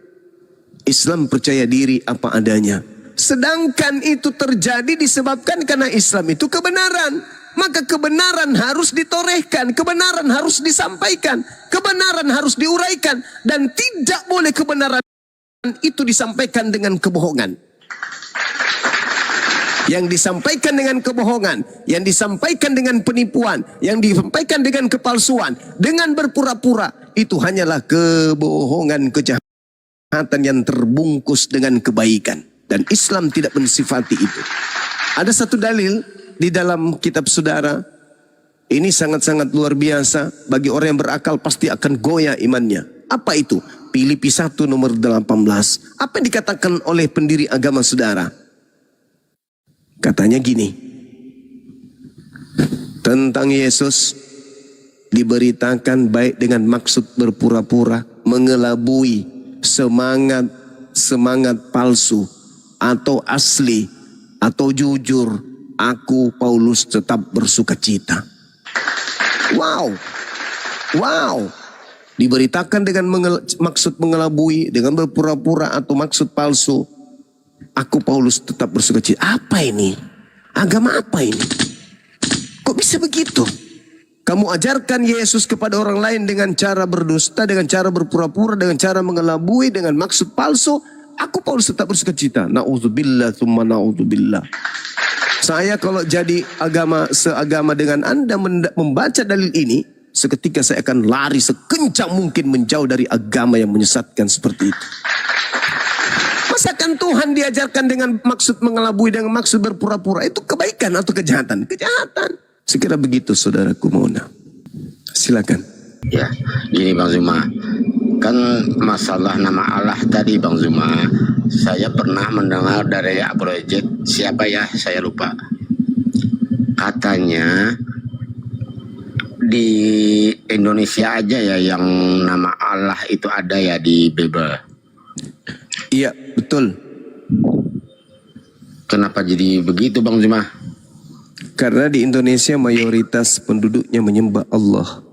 Islam percaya diri apa adanya. Sedangkan itu terjadi disebabkan karena Islam itu kebenaran. Maka kebenaran harus ditorehkan, kebenaran harus disampaikan, kebenaran harus diuraikan. Dan tidak boleh kebenaran itu disampaikan dengan kebohongan. Yang disampaikan dengan kebohongan, yang disampaikan dengan penipuan, yang disampaikan dengan kepalsuan, dengan berpura-pura, itu hanyalah kebohongan, kejahatan yang terbungkus dengan kebaikan. Dan Islam tidak mensifati itu. Ada satu dalil di dalam kitab saudara, ini sangat-sangat luar biasa. Bagi orang yang berakal pasti akan goyah imannya. Apa itu? Filipi 1 nomor 18. Apa yang dikatakan oleh pendiri agama saudara? Katanya gini, tentang Yesus diberitakan baik dengan maksud berpura-pura, mengelabui, semangat palsu, atau asli, atau jujur. Aku Paulus tetap bersuka cita. Wow. Diberitakan dengan maksud mengelabui, dengan berpura-pura atau maksud palsu. Aku Paulus tetap bersuka cita. Apa ini? Agama apa ini? Kok bisa begitu? Kamu ajarkan Yesus kepada orang lain dengan cara berdusta, dengan cara berpura-pura, dengan cara mengelabui, dengan maksud palsu. Aku Paulus tetap bersuka cita. Na'udzubillah tsumma na'udzubillah. Saya kalau jadi seagama dengan Anda membaca dalil ini, seketika saya akan lari sekencang mungkin menjauh dari agama yang menyesatkan seperti itu. Masakan Tuhan diajarkan dengan maksud mengelabui, dengan maksud berpura-pura, itu kebaikan atau kejahatan? Kejahatan. Sekira begitu saudaraku Mona. Silakan. Ya, gini Bang Zuma. Kan masalah nama Allah tadi Bang Zuma, saya pernah mendengar dari project siapa ya, saya lupa. Katanya di Indonesia aja ya yang nama Allah itu ada ya di Bible. Iya, betul. Kenapa jadi begitu Bang Zuma? Karena di Indonesia mayoritas penduduknya menyembah Allah.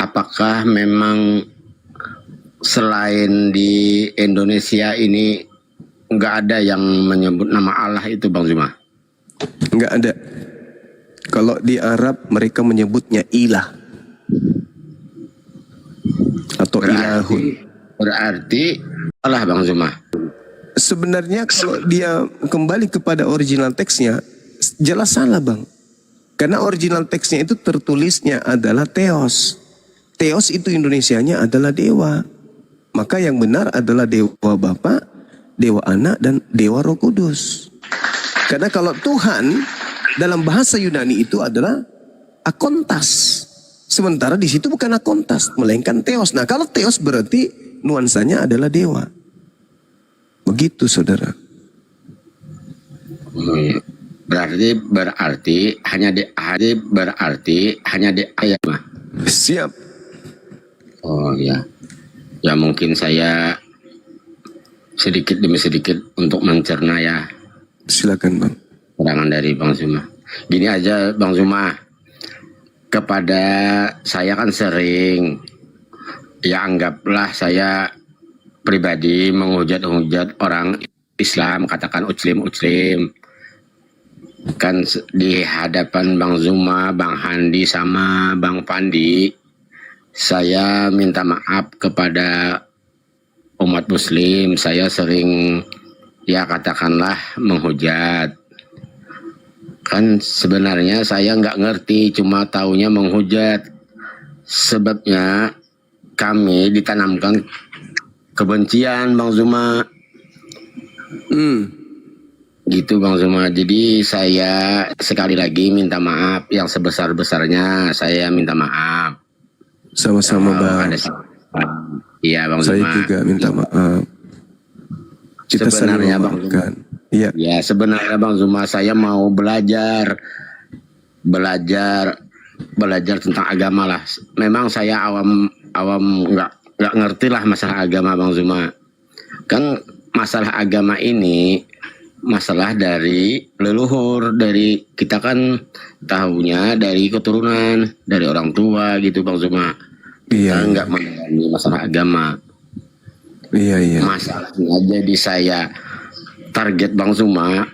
Apakah memang selain di Indonesia ini nggak ada yang menyebut nama Allah itu Bang Zuma? Nggak ada. Kalau di Arab mereka menyebutnya ilah atau ilahun. Berarti Allah Bang Zuma. Sebenarnya kalau dia kembali kepada original teksnya jelas salah Bang. Karena original teksnya itu tertulisnya adalah Theos. Theos itu Indonesianya adalah dewa. Maka yang benar adalah Dewa Bapa, Dewa Anak, dan Dewa Roh Kudus. Karena kalau Tuhan dalam bahasa Yunani itu adalah akontas. Sementara di situ bukan akontas, melainkan Theos. Nah kalau Theos berarti nuansanya adalah dewa. Begitu saudara. Berarti hanya di ayat mah. Siap. Oh ya. Ya mungkin saya sedikit demi sedikit untuk mencerna ya. Silakan Bang. Keterangan dari Bang Zuma. Gini aja Bang Zuma. Kepada saya kan sering, ya anggaplah saya pribadi menghujat-hujat orang Islam, katakan Muslim. Kan di hadapan Bang Zuma, Bang Handi sama Bang Pandi, saya minta maaf kepada umat Muslim. Saya sering ya katakanlah menghujat. Kan sebenarnya saya nggak ngerti, cuma taunya menghujat. Sebabnya kami ditanamkan kebencian Bang Zuma. Gitu gitu Bang Zuma. Jadi saya sekali lagi minta maaf yang sebesar-besarnya. Saya minta maaf. Sama-sama Kalau Bang. ada salah. Iya Bang Saya Zuma. juga minta maaf. Kita saling Sebenarnya Bang memaafkan. Iya. Ya sebenarnya Bang Zuma saya mau belajar tentang agama lah. Memang saya awam nggak ngerti lah masalah agama Bang Zuma. Kan masalah agama ini masalah dari leluhur, dari kita kan tahunya dari keturunan, dari orang tua gitu Bang Zuma. Iya. Kita nggak mengalami masalah agama. Iya. Masalahnya jadi saya target Bang Zuma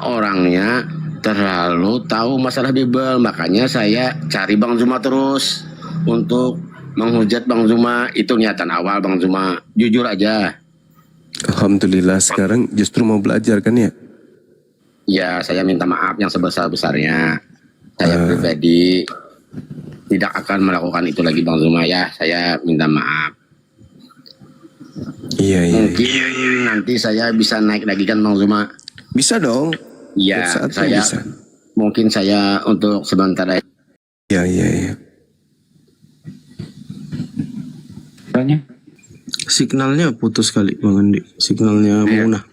orangnya terlalu tahu masalah Bible, makanya saya cari Bang Zuma terus untuk menghujat Bang Zuma. Itu niatan awal Bang Zuma, jujur aja. Alhamdulillah sekarang justru mau belajar kan ya? Ya saya minta maaf yang sebesar-besarnya. Saya pribadi tidak akan melakukan itu lagi Bang Zuma ya. Saya minta maaf. Iya. Mungkin nanti saya bisa naik lagi kan Bang Zuma. Bisa dong. Iya, Saatnya saya bisa. mungkin saya untuk sebentar aja. Iya. Tanya. Signalnya putus kali Bang Andi. Signalnya munah.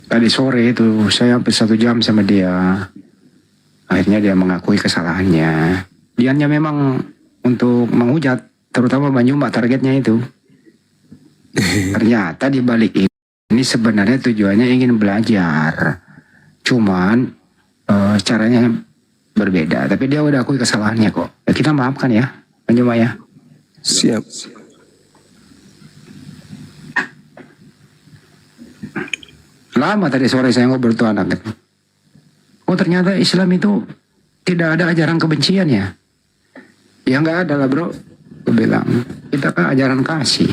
Tadi sore itu saya hampir 1 jam sama dia. Akhirnya dia mengakui kesalahannya. Dianya memang untuk menghujat, terutama Bang Zuma targetnya itu. Ternyata di balik ini sebenarnya tujuannya ingin belajar. Cuman caranya berbeda. Tapi dia udah akui kesalahannya kok. Ya, kita maafkan ya, Bang Zuma ya. Siap. Lama tadi sore saya ngobrol tuh anak itu. Oh ternyata Islam itu tidak ada ajaran kebencian ya. Ya nggak ada lah bro. Gue bilang kita kan ajaran kasih.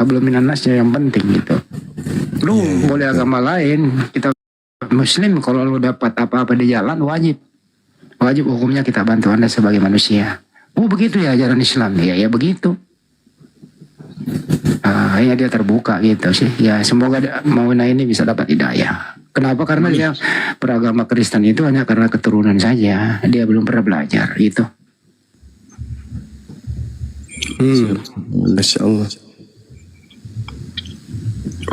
Hablum minan nasnya yang penting gitu. Lu boleh agama lain, kita Muslim kalau lu dapat apa-apa di jalan wajib hukumnya kita bantu Anda sebagai manusia. Oh begitu ya ajaran Islam ya begitu. Akhirnya dia terbuka gitu sih. Ya semoga Mauna ini bisa dapat hidayah. Kenapa? Karena dia beragama Kristen itu hanya karena keturunan saja. Dia belum pernah belajar gitu. Masya Allah.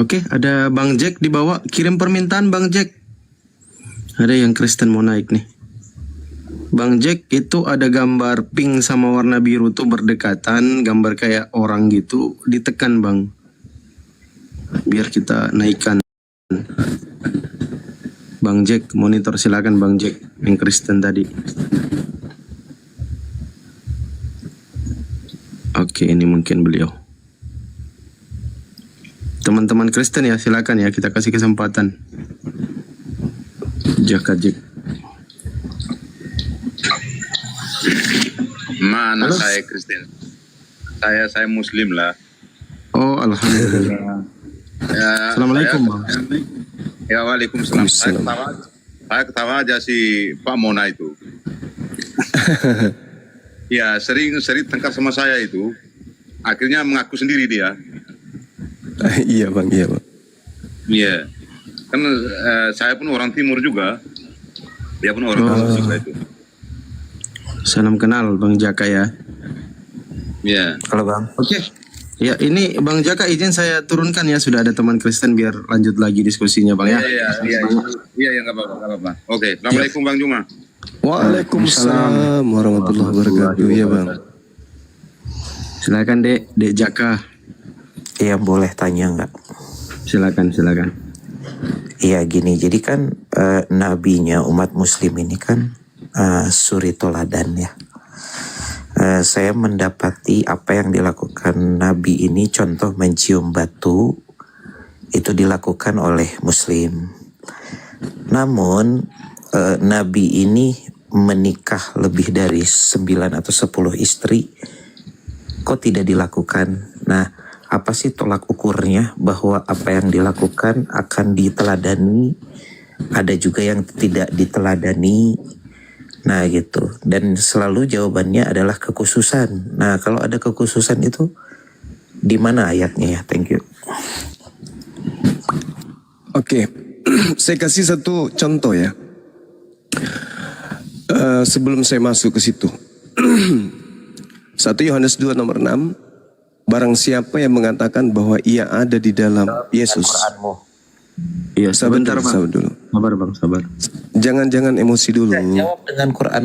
Oke, ada Bang Jack di bawah. Kirim permintaan Bang Jack. Ada yang Kristen mau naik nih. Bang Jack itu ada gambar pink sama warna biru tuh berdekatan, gambar kayak orang gitu, ditekan Bang. Biar kita naikkan. Bang Jack, monitor silakan Bang Jack yang Kristen tadi. Oke, ini mungkin beliau. Teman-teman Kristen ya, silakan ya, kita kasih kesempatan. Jaka Jack. Mana saya Kristen? Saya Muslim lah. Oh, alhamdulillah. Ya, Assalamualaikum, Bang. Ya, waalaikumsalam. Saya ketawa aja si Pak Mona itu. Ya, sering tengkar sama saya itu. Akhirnya mengaku sendiri dia. Iya bang. Iya. Kan saya pun orang Timur juga. Dia pun orang Timur juga itu. Salam kenal Bang Jaka ya. Iya. Halo Bang. Oke. Ya, ini Bang Jaka izin saya turunkan ya, sudah ada teman Kristen biar lanjut lagi diskusinya Bang ya. Iya, nggak apa-apa. Oke, Assalamualaikum Bang Juma. Waalaikumsalam warahmatullahi wabarakatuh. Iya bang. Silakan Dek Jaka. Iya boleh tanya nggak? Silakan. Iya gini, jadi kan nabinya umat muslim ini kan suri toladan ya. Saya mendapati apa yang dilakukan nabi ini, contoh mencium batu, itu dilakukan oleh muslim. Namun nabi ini menikah lebih dari 9 atau 10 istri, kok tidak dilakukan? Nah, apa sih tolak ukurnya bahwa apa yang dilakukan akan diteladani, ada juga yang tidak diteladani, nah gitu. Dan selalu jawabannya adalah kekhususan. Nah, kalau ada kekhususan itu di mana ayatnya ya? Thank you. Oke, Saya kasih satu contoh ya. Sebelum saya masuk ke situ. 1 Yohanes 2 nomor 6. Barang siapa yang mengatakan bahwa ia ada di dalam Yesus. Quranmu. Iya, sebentar bang. Sabar dulu. Sabar bang, sabar. Jangan emosi dulu. Jawab dengan Quran.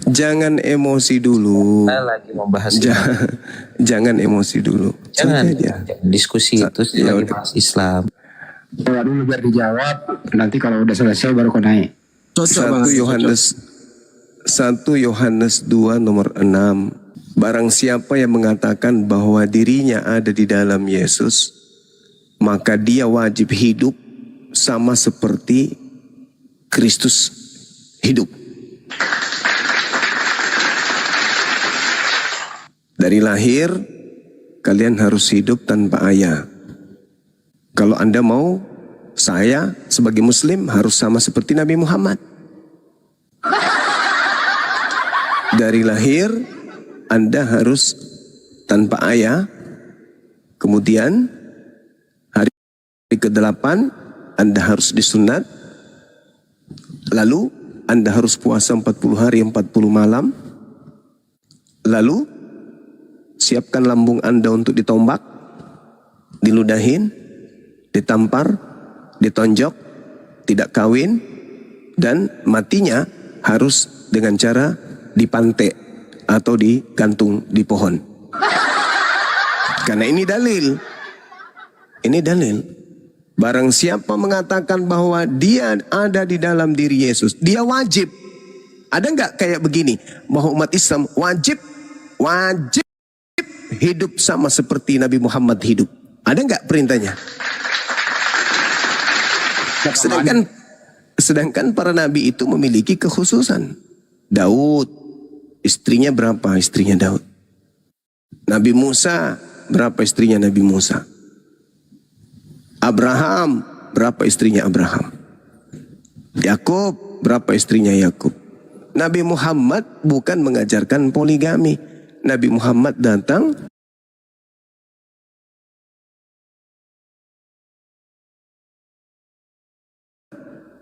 Jangan emosi dulu. Saya lagi membahas Jangan emosi dulu. jangan Santai aja. diskusi itu Ya lagi udah. bahas Islam. Coba dulu biar dijawab. Nanti kalau udah selesai baru kau naik. Cocok bang. 1 Yohanes 2 nomor 6. Barang siapa yang mengatakan bahwa dirinya ada di dalam Yesus, maka dia wajib hidup sama seperti Kristus hidup. Dari lahir, kalian harus hidup tanpa ayah. Kalau Anda mau, saya sebagai Muslim harus sama seperti Nabi Muhammad. Dari lahir, Anda harus tanpa ayah. Kemudian, hari ke-8, Anda harus disunat. Lalu, Anda harus puasa 40 hari 40 malam. Lalu, siapkan lambung Anda untuk ditombak, diludahin, ditampar, ditonjok, tidak kawin, dan matinya harus dengan cara dipantek atau digantung di pohon. Karena ini dalil. Ini dalil. Barang siapa mengatakan bahwa dia ada di dalam diri Yesus, dia wajib. Ada nggak kayak begini, bahwa umat Islam wajib hidup sama seperti Nabi Muhammad hidup? Ada nggak perintahnya? Sedangkan para nabi itu memiliki kekhususan. Daud, istrinya berapa istrinya Daud? Nabi Musa, berapa istrinya Nabi Musa? Abraham, berapa istrinya Abraham? Yakub, berapa istrinya Yakub? Nabi Muhammad bukan mengajarkan poligami. Nabi Muhammad datang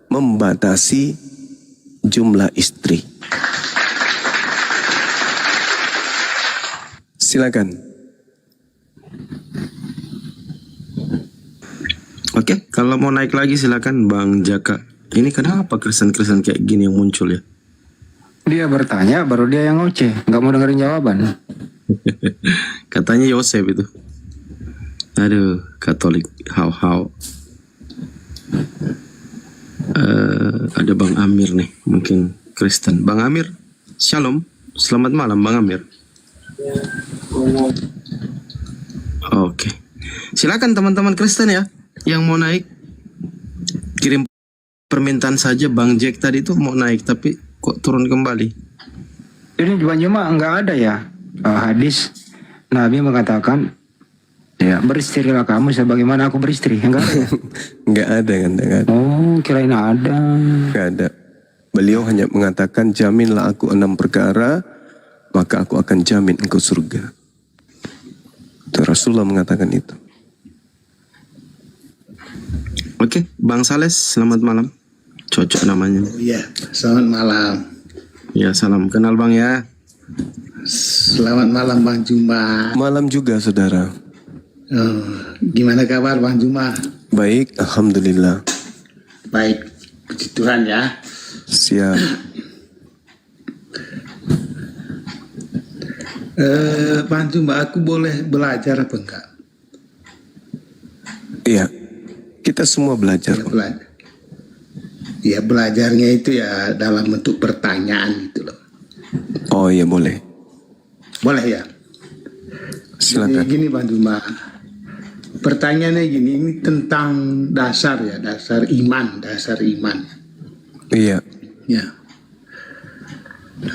membatasi jumlah istri. Silakan. Oke, kalau mau naik lagi silakan Bang Jaka. Ini kenapa Kristen-Kristen kayak gini yang muncul ya? Dia bertanya, baru dia yang ngoceh. Nggak mau dengerin jawaban. Katanya Yosef itu. Aduh, Katolik, how. Ada Bang Amir nih, mungkin Kristen. Bang Amir, shalom. Selamat malam Bang Amir. Oke. Silakan teman-teman Kristen ya yang mau naik, kirim permintaan saja. Bang Jack tadi tuh mau naik tapi kok turun kembali. Jadi cuma nggak ada ya hadis Nabi mengatakan ya beristrilah kamu sebagaimana aku beristri. Enggak ada. Nggak ada kan? Nggak ada. Oh, kirain ada. Nggak ada. Beliau hanya mengatakan, jaminlah aku 6 perkara, maka aku akan jamin engkau surga. Itu Rasulullah mengatakan itu. Oke, Bang Sales, selamat malam. Cocok namanya. Iya, selamat malam. Ya, salam kenal Bang ya. Selamat malam Bang Juma. Malam juga saudara. Oh, gimana kabar Bang Juma? Baik, alhamdulillah. Baik, puji Tuhan ya. Siap. Bang Juma, aku boleh belajar apa enggak? Iya, kita semua belajar. Ya, belajar. Ya belajarnya itu ya dalam bentuk pertanyaan gitu loh. Oh iya boleh. Boleh ya? Silakan. Jadi gini Bang Juma. Pertanyaannya gini, ini tentang dasar ya, dasar iman. Iya. Ya.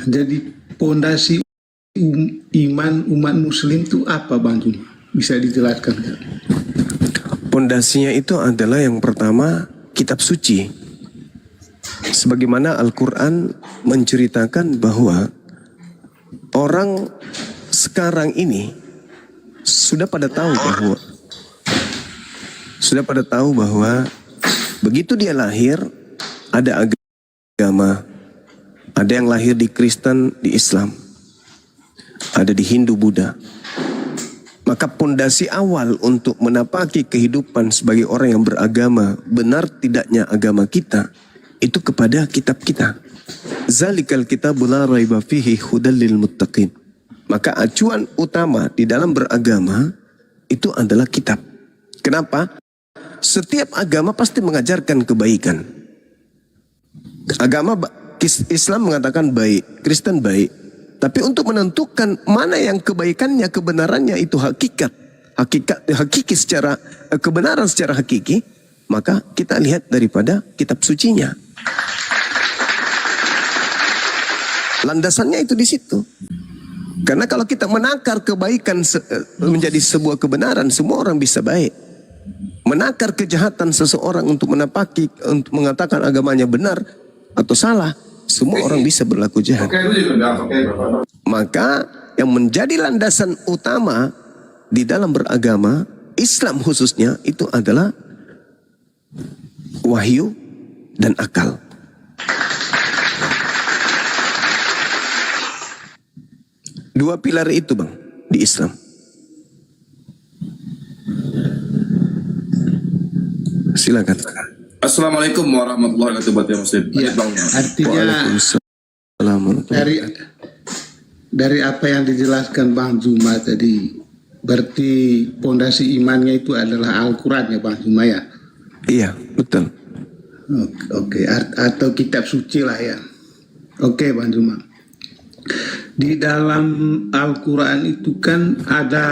Jadi pondasi iman umat muslim itu apa Bang Juma? Bisa dijelaskan nggak? Pondasinya itu adalah yang pertama kitab suci. Sebagaimana Al-Quran menceritakan bahwa orang sekarang ini sudah pada tahu bahwa Begitu dia lahir, ada agama. Ada yang lahir di Kristen, di Islam. Ada di Hindu, Buddha. Maka pondasi awal untuk menapaki kehidupan sebagai orang yang beragama, benar tidaknya agama kita, itu kepada kitab kita. Zalikal kitabul la raiba fihi hudal lil muttaqin. Maka acuan utama di dalam beragama itu adalah kitab. Kenapa? Setiap agama pasti mengajarkan kebaikan. Islam mengatakan baik, Kristen baik. Tapi untuk menentukan mana yang kebaikannya, kebenarannya itu hakiki secara kebenaran secara hakiki, maka kita lihat daripada kitab sucinya. Landasannya itu di situ. Karena kalau kita menakar kebaikan menjadi sebuah kebenaran, semua orang bisa baik. Menakar kejahatan seseorang untuk menapaki, untuk mengatakan agamanya benar atau salah, semua orang bisa berlaku jahat. Maka yang menjadi landasan utama di dalam beragama, Islam khususnya, itu adalah wahyu dan akal. Dua pilar itu bang di Islam. Silakan. Assalamualaikum warahmatullahi wabarakatuh Muslim. Ya, artinya dari apa yang dijelaskan Bang Juma tadi, berarti pondasi imannya itu adalah Al-Quran ya Bang Juma ya? Iya, betul. Oke. Atau kitab suci lah ya. Oke Bang Juma. Di dalam Al-Quran itu kan ada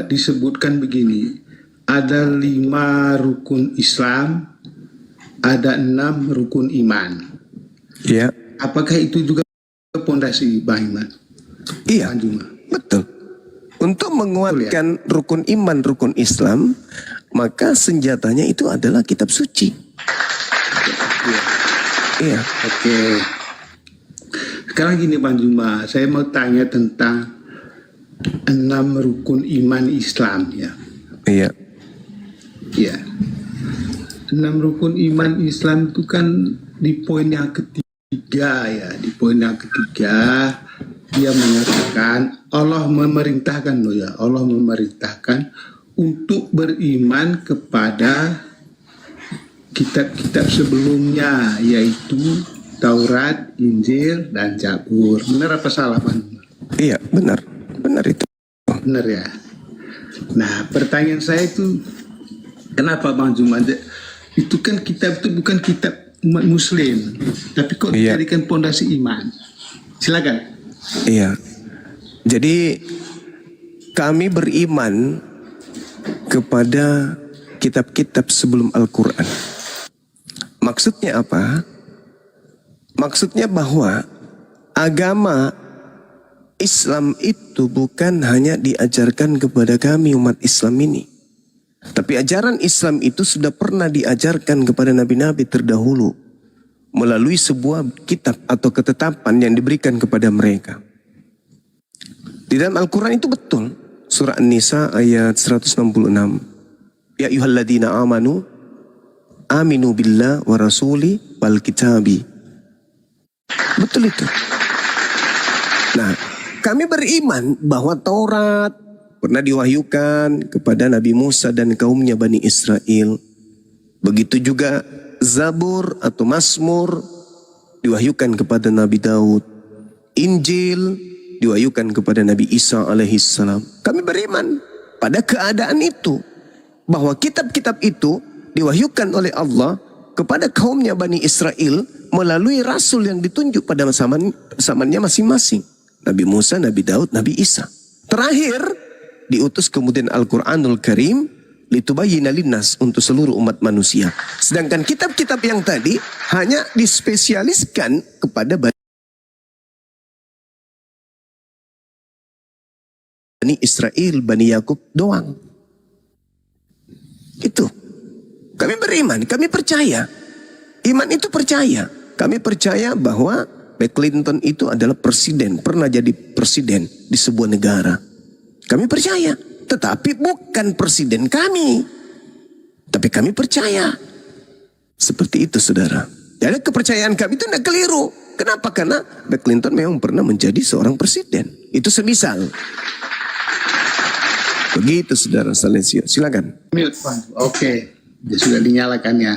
disebutkan begini, ada 5 rukun Islam, ada 6 rukun iman. Iya. Apakah itu juga pondasi Bang Iman? Iya, Bang Juma? betul. Untuk menguatkan rukun iman, rukun Islam, maka senjatanya itu adalah kitab suci. Iya. Oke. Sekarang gini Bang Juma, saya mau tanya tentang 6 rukun iman Islam ya. Iya. Iya. 6 rukun iman Islam itu kan di poin yang ketiga ya. Di poin yang ketiga dia mengatakan Allah memerintahkan loh ya. Allah memerintahkan untuk beriman kepada kitab-kitab sebelumnya, yaitu Taurat, Injil, dan Zabur. Benar apa salah Bang? Iya, benar. Benar itu. Benar ya. Nah, pertanyaan saya itu kenapa Bang Juma? Itu kan kitab itu bukan kitab umat Muslim, tapi kok dijadikan pondasi iman. Silakan. Iya. Jadi kami beriman kepada kitab-kitab sebelum Al-Quran. Maksudnya apa? Maksudnya bahwa agama Islam itu bukan hanya diajarkan kepada kami umat Islam ini. Tapi ajaran Islam itu sudah pernah diajarkan kepada nabi-nabi terdahulu melalui sebuah kitab atau ketetapan yang diberikan kepada mereka. Di dalam Al-Quran itu betul. Surah An-Nisa ayat 166. Ya ayyuhalladzina amanu aminu billah wa rasuli wal kitabi. Betul itu. Nah, kami beriman bahwa Taurat pernah diwahyukan kepada Nabi Musa dan kaumnya Bani Israel. Begitu juga Zabur atau Mazmur diwahyukan kepada Nabi Daud. Injil diwahyukan kepada Nabi Isa alaihissalam. Kami beriman pada keadaan itu, bahwa kitab-kitab itu diwahyukan oleh Allah kepada kaumnya Bani Israel melalui rasul yang ditunjuk pada zamannya masing-masing. Nabi Musa, Nabi Daud, Nabi Isa. Terakhir diutus kemudian Al-Quranul Karim litubayyina linnas, untuk seluruh umat manusia. Sedangkan kitab-kitab yang tadi hanya dispesialiskan kepada Bani Israel, Bani Yakub doang. Itu. Kami beriman, kami percaya. Iman itu percaya. Kami percaya bahwa Bill Clinton itu adalah presiden, pernah jadi presiden di sebuah negara. Kami percaya, tetapi bukan presiden kami. Tapi kami percaya. Seperti itu saudara. Jadi kepercayaan kami itu tidak keliru. Kenapa? Karena Bill Clinton memang pernah menjadi seorang presiden. Itu semisal. Begitu saudara Salesio. Silakan. Mute, Bang. Oke, dia sudah dinyalakan ya.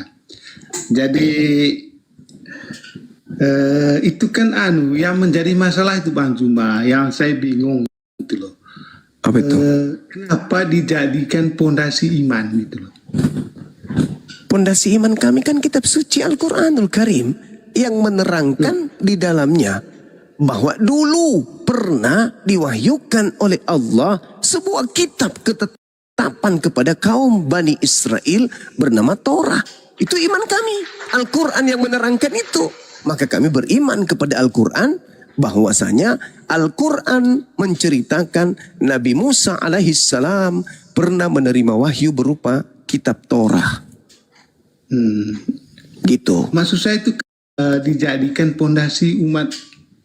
Jadi itu kan yang menjadi masalah itu Bang Juma, yang saya bingung gitu loh. Apa itu? Kenapa dijadikan pondasi iman gitu loh? Pondasi iman kami kan kitab suci Al-Quranul Karim yang menerangkan di dalamnya bahwa dulu pernah diwahyukan oleh Allah sebuah kitab ketetapan kepada kaum Bani Israel bernama Torah. Itu iman kami. Al-Quran yang menerangkan itu. Maka kami beriman kepada Al-Quran bahwasanya Al-Quran menceritakan Nabi Musa alaihissalam pernah menerima wahyu berupa kitab Torah. Gitu. Maksud saya itu dijadikan pondasi umat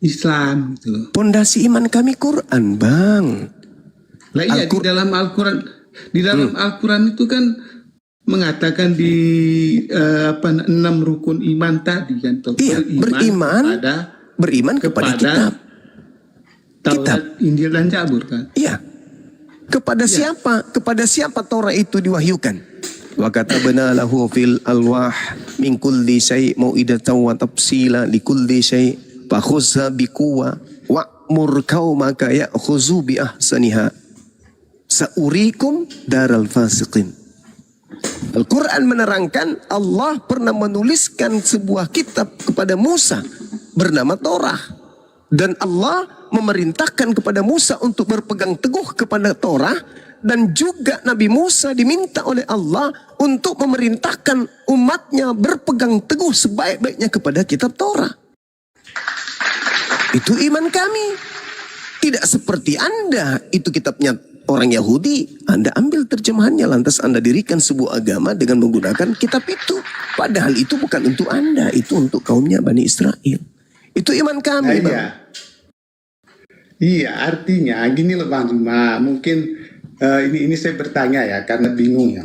Islam gitu loh. Pondasi iman kami Quran, Bang. Lah iya, di dalam Al-Quran itu kan mengatakan di 6 rukun iman tadi kan toh. Iya, beriman kepada kitab. Taurat, Injil dan Zabur kan. Iya. Kepada siapa? Kepada siapa Torah itu diwahyukan? Wa katabna lahu fil alwah min kulli syai' mau'idatan wa tafsila li kulli syai' fa khuzha biquwa wa'mur qaumaka ya'khuzu bi ahsaniha sa'urikum daral fasiqin. Al-Quran menerangkan Allah pernah menuliskan sebuah kitab kepada Musa bernama Torah. Dan Allah memerintahkan kepada Musa untuk berpegang teguh kepada Torah. Dan juga Nabi Musa diminta oleh Allah untuk memerintahkan umatnya berpegang teguh sebaik-baiknya kepada kitab Torah. Itu iman kami. Tidak seperti Anda, itu kitabnya orang Yahudi, Anda ambil terjemahannya lantas Anda dirikan sebuah agama dengan menggunakan kitab itu. Padahal itu bukan untuk Anda, itu untuk kaumnya Bani Israel. Itu iman kami, Bang. Iya, artinya gini loh Bang Juma, mungkin ini saya bertanya ya karena bingung ya.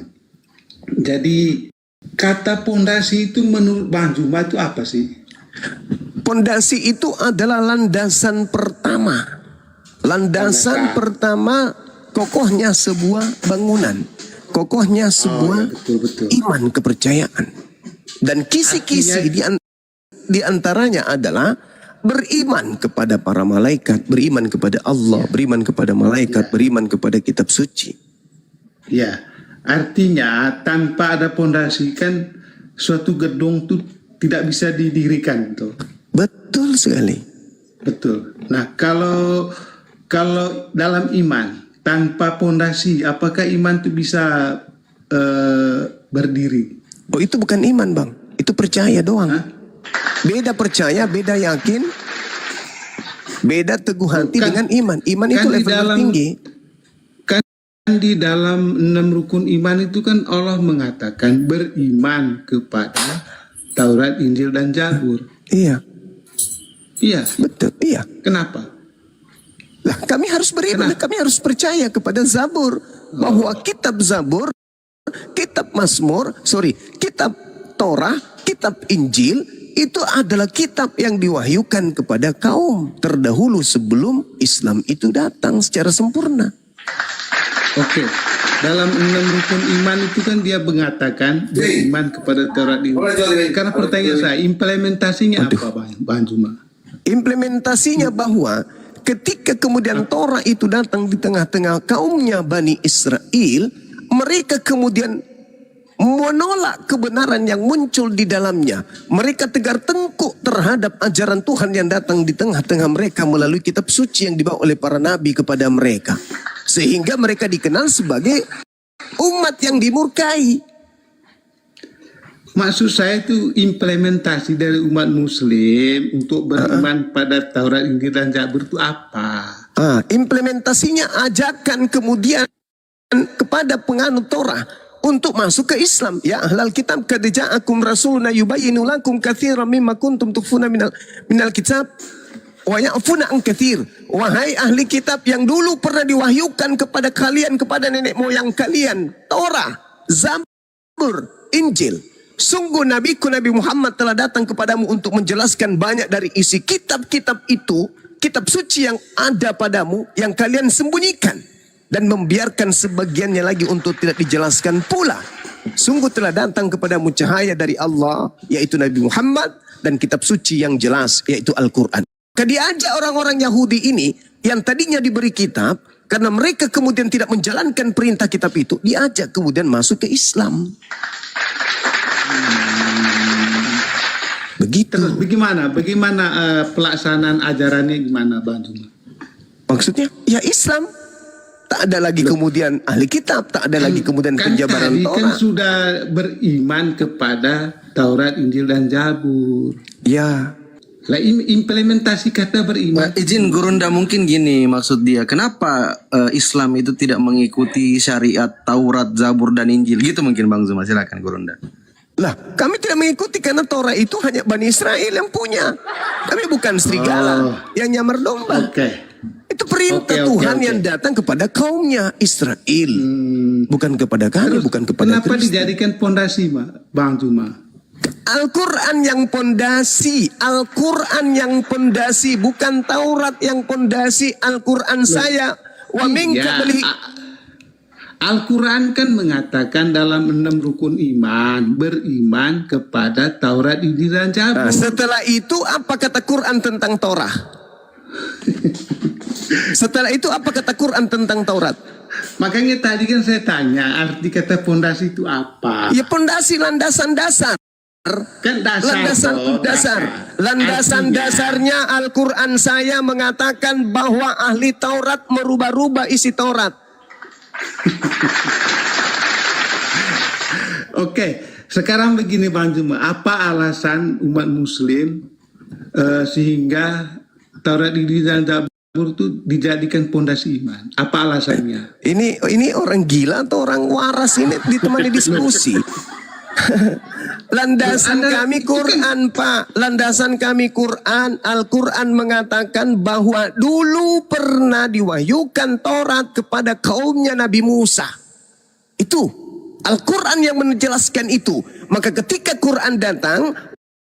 Jadi kata pondasi itu menurut Bang Juma itu apa sih? Pondasi itu adalah landasan pertama. Landasan pertama kokohnya sebuah bangunan. Kokohnya sebuah iman kepercayaan. Dan kisi-kisi di antaranya adalah beriman kepada para malaikat, beriman kepada Allah, beriman kepada malaikat, beriman kepada kitab suci. Ya, artinya tanpa ada pondasi kan suatu gedung itu tidak bisa didirikan tuh. Betul sekali. Betul. Nah, kalau dalam iman tanpa pondasi, apakah iman itu bisa berdiri? Oh, itu bukan iman, Bang. Itu percaya doang. Hah? Beda percaya, beda yakin, beda teguh hati dengan iman. Iman itu level tertinggi. Kan di dalam 6 rukun iman itu kan Allah mengatakan beriman kepada Taurat, Injil dan Zabur. Iya. Iya. Betul, iya. Kenapa? Lah, kami harus beriman, kami harus percaya kepada Zabur. Bahwa kitab Zabur, kitab kitab Torah, kitab Injil, itu adalah kitab yang diwahyukan kepada kaum terdahulu sebelum Islam itu datang secara sempurna. Oke. Dalam 6 rukun iman itu kan dia mengatakan beriman kepada Taurat ini. Karena pertanyaan saya, implementasinya apa Bang Juma? Implementasinya bahwa ketika kemudian Torah itu datang di tengah-tengah kaumnya Bani Israel, mereka kemudian menolak kebenaran yang muncul di dalamnya. Mereka tegar tengkuk terhadap ajaran Tuhan yang datang di tengah-tengah mereka melalui kitab suci yang dibawa oleh para nabi kepada mereka. Sehingga mereka dikenal sebagai umat yang dimurkai. Maksud saya itu implementasi dari umat muslim untuk beriman pada Taurat, Injil dan Zabur itu apa? Implementasinya ajakan kemudian kepada penganut Torah untuk masuk ke Islam. Ya ahlal kitab qad ja'akum rasuluna yubayyinu lakum katsiran mimma kuntum tukhfuna minal kitab wa ya'funa an katsir. Wahai ahli kitab yang dulu pernah diwahyukan kepada kalian, kepada nenek moyang kalian, Torah, Zabur, Injil. Sungguh nabiku Nabi Muhammad telah datang kepadamu untuk menjelaskan banyak dari isi kitab-kitab itu, kitab suci yang ada padamu, yang kalian sembunyikan, dan membiarkan sebagiannya lagi untuk tidak dijelaskan pula. Sungguh telah datang kepadamu cahaya dari Allah, yaitu Nabi Muhammad, dan kitab suci yang jelas, yaitu Al-Quran. Maka diajak orang-orang Yahudi ini, yang tadinya diberi kitab, karena mereka kemudian tidak menjalankan perintah kitab itu, diajak kemudian masuk ke Islam. Begitu. Terus bagaimana pelaksanaan ajarannya gimana Bang Juma? Maksudnya ya Islam. Tak ada lagi kemudian ahli kitab, tak ada lagi kemudian penjabaran tadi Torah. kan sudah beriman kepada Taurat, Injil dan Zabur. Ya. Lah implementasi kata beriman. Izin Gurunda, mungkin gini maksud dia. Kenapa Islam itu tidak mengikuti syariat Taurat, Zabur dan Injil? Gitu mungkin Bang Zuma, silakan Gurunda. Lah, kami tidak mengikuti karena Torah itu hanya Bani Israel yang punya. Kami bukan serigala yang nyamar domba. Itu perintah Tuhan yang datang kepada kaumnya Israel. Bukan kepada kami, bukan kepada Kenapa Kristen. dijadikan pondasi, Bang Juma? Al-Quran yang pondasi, Al-Quran yang pondasi, bukan Taurat yang pondasi. Al-Quran saya. Wa minka beli. Al-Quran kan mengatakan dalam 6 rukun iman, beriman kepada Taurat, Injil dan Zabur. Nah, setelah itu apa kata Quran tentang Torah? Setelah itu apa kata Quran tentang Taurat? Makanya tadi kan saya tanya arti kata pondasi itu apa? Ya pondasi landasan dasar. Kan Landasan dasarnya Al-Quran saya mengatakan bahwa ahli Taurat merubah-rubah isi Taurat. Oke, sekarang begini Bang Juma, apa alasan umat Muslim sehingga Taurat, Injil dan Zabur itu dijadikan pondasi iman? Apa alasannya? Ini orang gila atau orang waras ini ditemani diskusi? Landasan kami Quran, Pak. Landasan kami Quran. Al-Quran mengatakan bahwa dulu pernah diwahyukan Taurat kepada kaumnya Nabi Musa. Itu Al-Quran yang menjelaskan itu. Maka ketika Quran datang,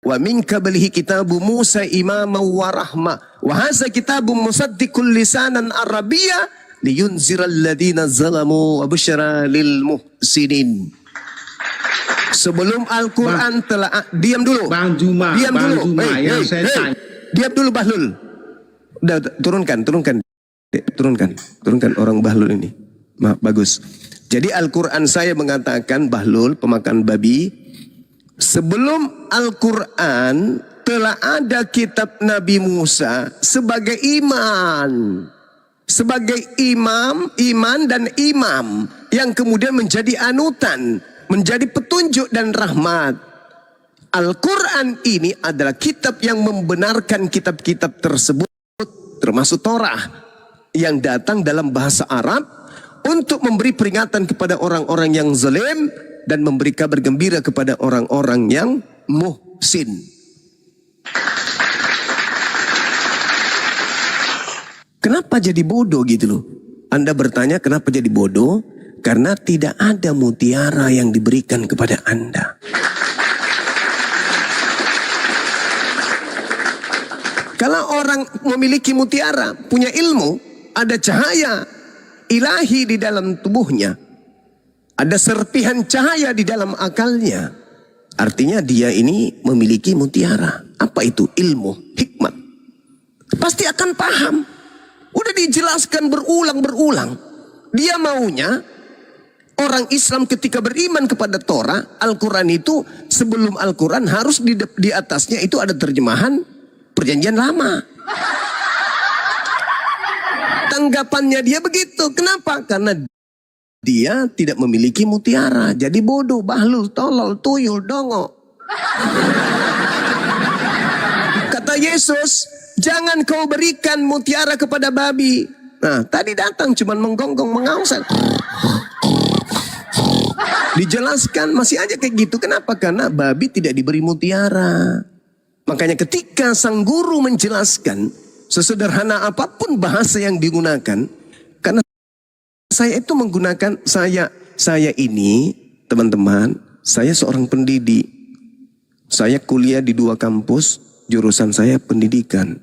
wa min qablihi kitabu Musa imaman wa rahmah wa hadza kitabun musaddiqul lisanan arabiyya liyunziral ladina zalamu wa busyra lil muhsinin. Sebelum Al-Quran telah diam dulu. Bang Juma, diam Bang dulu. Juma, yang saya tanya. Diam dulu Bahlul. Udah turunkan orang Bahlul ini. Bagus. Jadi Al-Quran saya mengatakan Bahlul pemakan babi. Sebelum Al-Quran telah ada kitab Nabi Musa sebagai iman. Sebagai iman dan imam yang kemudian menjadi anutan, menjadi petunjuk dan rahmat. Al-Quran ini adalah kitab yang membenarkan kitab-kitab tersebut, termasuk Torah, yang datang dalam bahasa Arab untuk memberi peringatan kepada orang-orang yang zalim dan memberi kabar gembira kepada orang-orang yang muhsin. Kenapa jadi bodoh gitu loh? Anda bertanya kenapa jadi bodoh? Karena tidak ada mutiara yang diberikan kepada Anda. Kalau orang memiliki mutiara, punya ilmu, ada cahaya ilahi di dalam tubuhnya, ada serpihan cahaya di dalam akalnya, artinya dia ini memiliki mutiara. Apa itu? Ilmu, hikmat. Pasti akan paham. Udah dijelaskan berulang-berulang. Dia maunya orang Islam ketika beriman kepada Torah, Al-Quran itu sebelum Al-Quran harus di atasnya itu ada terjemahan Perjanjian Lama. Tanggapannya dia begitu. Kenapa? Karena dia tidak memiliki mutiara. Jadi bodoh, bahlul, tolol, tuyul, dongo. Kata Yesus, jangan kau berikan mutiara kepada babi. Nah, tadi datang cuman menggonggong, mengausan. Dijelaskan masih aja kayak gitu. Kenapa? Karena babi tidak diberi mutiara. Makanya ketika sang guru menjelaskan, sesederhana apapun bahasa yang digunakan, karena saya itu menggunakan saya ini, teman-teman, saya seorang pendidik. Saya kuliah di 2 kampus, jurusan saya pendidikan,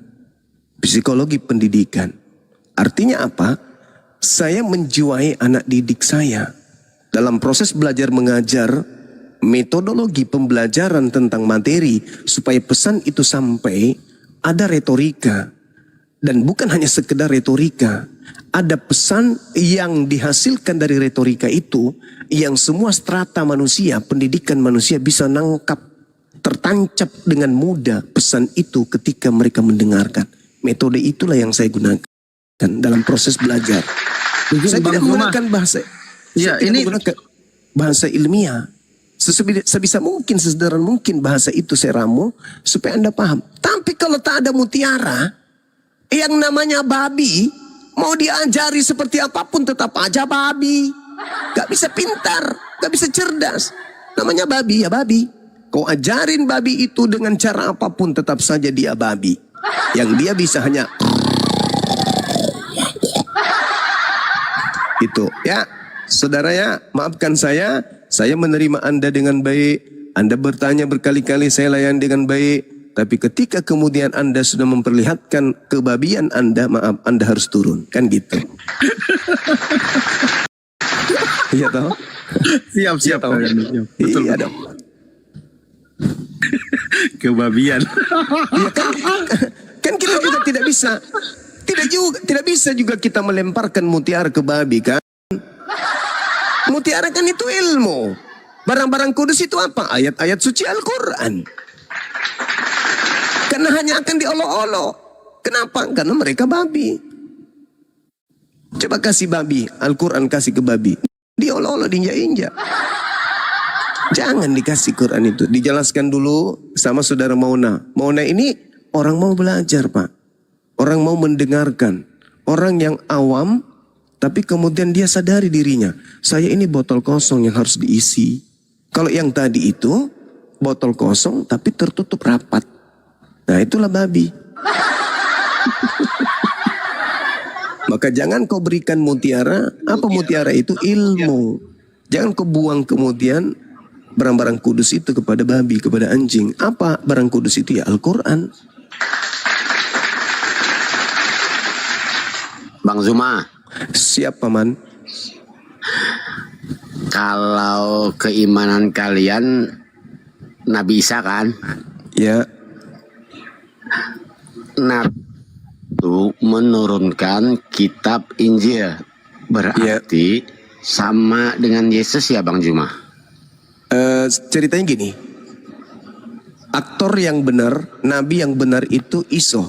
psikologi pendidikan. Artinya apa? Saya menjiwai anak didik saya. Dalam proses belajar mengajar, metodologi pembelajaran tentang materi, supaya pesan itu sampai, ada retorika. Dan bukan hanya sekedar retorika, ada pesan yang dihasilkan dari retorika itu, yang semua strata manusia, pendidikan manusia bisa nangkap, tertancap dengan mudah pesan itu ketika mereka mendengarkan. Metode itulah yang saya gunakan dalam proses belajar. Saya tidak menggunakan bahasa, Ya, saya tidak ini menggunakan bahasa ilmiah. Sebisa mungkin, sesederhana mungkin bahasa itu saya ramu supaya Anda paham. Tapi kalau tak ada mutiara, yang namanya babi, mau diajari seperti apapun tetap aja babi. Gak bisa pintar, gak bisa cerdas. Namanya babi ya babi. Kau ajarin babi itu dengan cara apapun tetap saja dia babi. Yang dia bisa hanya itu ya. Saudara ya, maafkan saya menerima Anda dengan baik. Anda bertanya berkali-kali, saya layan dengan baik. Tapi ketika kemudian Anda sudah memperlihatkan kebabian Anda, maaf, Anda harus turun. Kan gitu. Iya toh? siap Iya toh? Betul. Iya dong. Kebabian. Ya kan kita juga tidak bisa juga kita melemparkan mutiara ke babi kan? Mutiara kan itu ilmu. Barang-barang kudus itu apa? Ayat-ayat suci Al-Quran. Karena hanya akan diolok-olok. Kenapa? Karena mereka babi. Coba kasih babi, Al-Quran kasih ke babi. Diolok-olok, diinjak-injak. Jangan dikasih Quran itu. Dijelaskan dulu sama saudara Mauna. Mauna ini orang mau belajar, Pak. Orang mau mendengarkan. Orang yang awam, tapi kemudian dia sadari dirinya. Saya ini botol kosong yang harus diisi. Kalau yang tadi itu, botol kosong tapi tertutup rapat. Nah itulah babi. Maka jangan kau berikan mutiara. Apa mutiara itu? Ilmu. Jangan kau buang kemudian barang-barang kudus itu kepada babi, kepada anjing. Apa barang kudus itu? Ya Al-Quran. Bang Zuma, Siap Paman. kalau keimanan kalian Nabi Isa kan? Ya. Nabi itu menurunkan kitab Injil. Berarti sama dengan Yesus ya Bang Zuma? Ceritanya gini. Aktor yang benar, nabi yang benar itu Isa,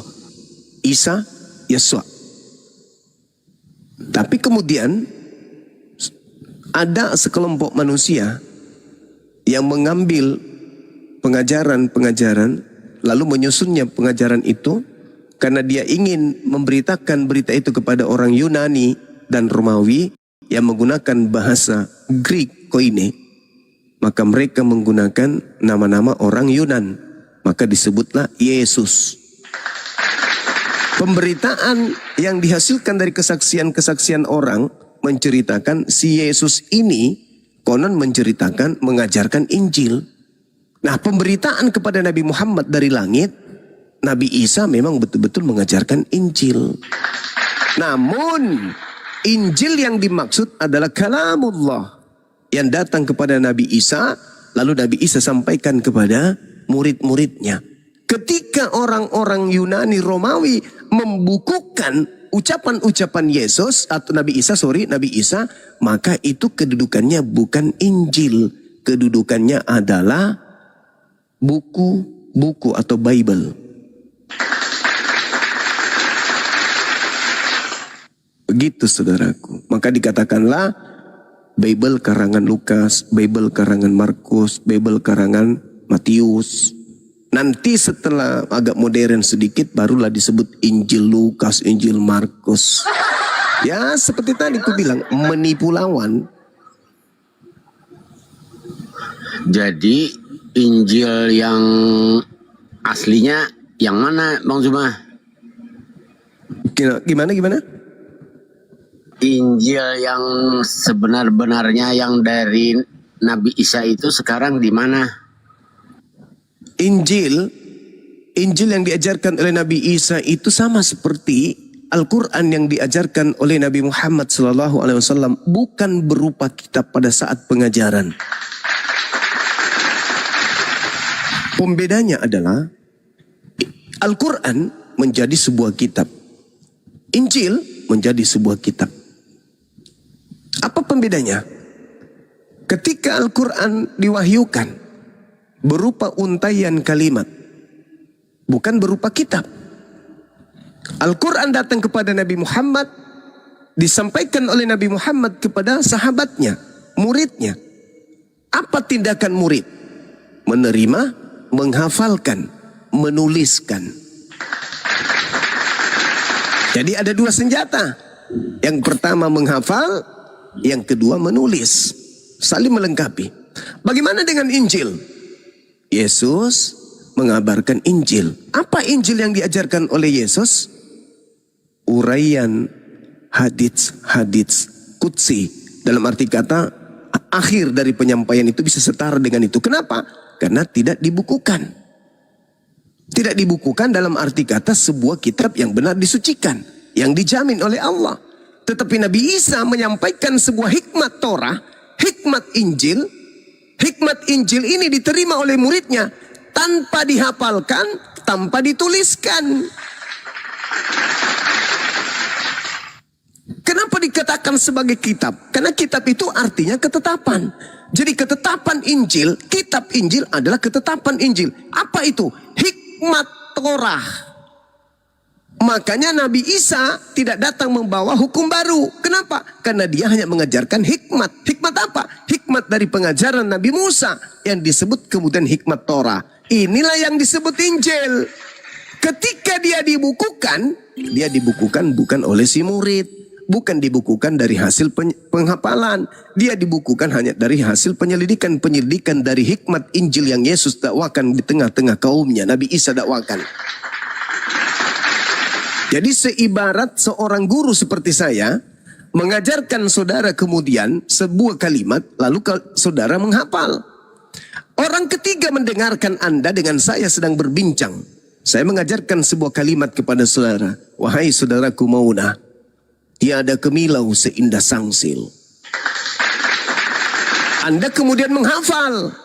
Yesua. Tapi kemudian ada sekelompok manusia yang mengambil pengajaran-pengajaran lalu menyusunnya pengajaran itu karena dia ingin memberitakan berita itu kepada orang Yunani dan Romawi yang menggunakan bahasa Greek koine. Maka mereka menggunakan nama-nama orang Yunan. Maka disebutlah Yesus. Pemberitaan yang dihasilkan dari kesaksian-kesaksian orang menceritakan si Yesus ini konon menceritakan, mengajarkan Injil. Nah, pemberitaan kepada Nabi Muhammad dari langit, Nabi Isa memang betul-betul mengajarkan Injil. Namun, Injil yang dimaksud adalah kalamullah yang datang kepada Nabi Isa, lalu Nabi Isa sampaikan kepada murid-muridnya. Ketika orang-orang Yunani Romawi membukukan ucapan-ucapan Yesus atau Nabi Isa, maka itu kedudukannya bukan Injil, kedudukannya adalah buku atau Bible. Begitu saudaraku. Maka dikatakanlah Bible karangan Lukas, Bible karangan Markus, Bible karangan Matius. Nanti setelah agak modern sedikit barulah disebut Injil Lukas, Injil Markus. Ya seperti tadi aku bilang, menipu lawan. Jadi Injil yang aslinya yang mana Bang Zuma? Gimana? Injil yang sebenar-benarnya yang dari Nabi Isa itu sekarang di mana? Injil yang diajarkan oleh Nabi Isa itu sama seperti Al-Quran yang diajarkan oleh Nabi Muhammad SAW, bukan berupa kitab pada saat pengajaran. Pembedanya adalah Al-Quran menjadi sebuah kitab, Injil menjadi sebuah kitab. Apa pembedanya? Ketika Al-Quran diwahyukan berupa untaian kalimat, bukan berupa kitab. Al-Quran datang kepada Nabi Muhammad, disampaikan oleh Nabi Muhammad kepada sahabatnya, muridnya. Apa tindakan murid? Menerima, menghafalkan, menuliskan. Jadi ada dua senjata. Yang pertama menghafal, yang kedua menulis. Saling melengkapi. Bagaimana dengan Injil? Yesus mengabarkan Injil. Apa Injil yang diajarkan oleh Yesus? Uraian hadits qudsi. Dalam arti kata, akhir dari penyampaian itu bisa setara dengan itu. Kenapa? Karena tidak dibukukan. Tidak dibukukan dalam arti kata sebuah kitab yang benar disucikan, yang dijamin oleh Allah. Tetapi Nabi Isa menyampaikan sebuah hikmat Torah, hikmat Injil. Hikmat Injil ini diterima oleh muridnya tanpa dihafalkan, tanpa dituliskan. Kenapa dikatakan sebagai kitab? Karena kitab itu artinya ketetapan. Jadi ketetapan Injil, kitab Injil adalah ketetapan Injil. Apa itu? Hikmat Torah. Makanya Nabi Isa tidak datang membawa hukum baru. Kenapa? Karena dia hanya mengajarkan hikmat. Hikmat apa? Hikmat dari pengajaran Nabi Musa yang disebut kemudian hikmat Torah. Inilah yang disebut Injil. Ketika dia dibukukan bukan oleh si murid. Bukan dibukukan dari hasil penghafalan. Dia dibukukan hanya dari hasil penyelidikan dari hikmat Injil yang Yesus dakwakan di tengah-tengah kaumnya. Nabi Isa dakwakan. Jadi seibarat seorang guru seperti saya mengajarkan saudara kemudian sebuah kalimat lalu saudara menghafal. Orang ketiga mendengarkan Anda dengan saya sedang berbincang. Saya mengajarkan sebuah kalimat kepada saudara. Wahai saudaraku Mauna, tiada kemilau seindah sangsil. Anda kemudian menghafal.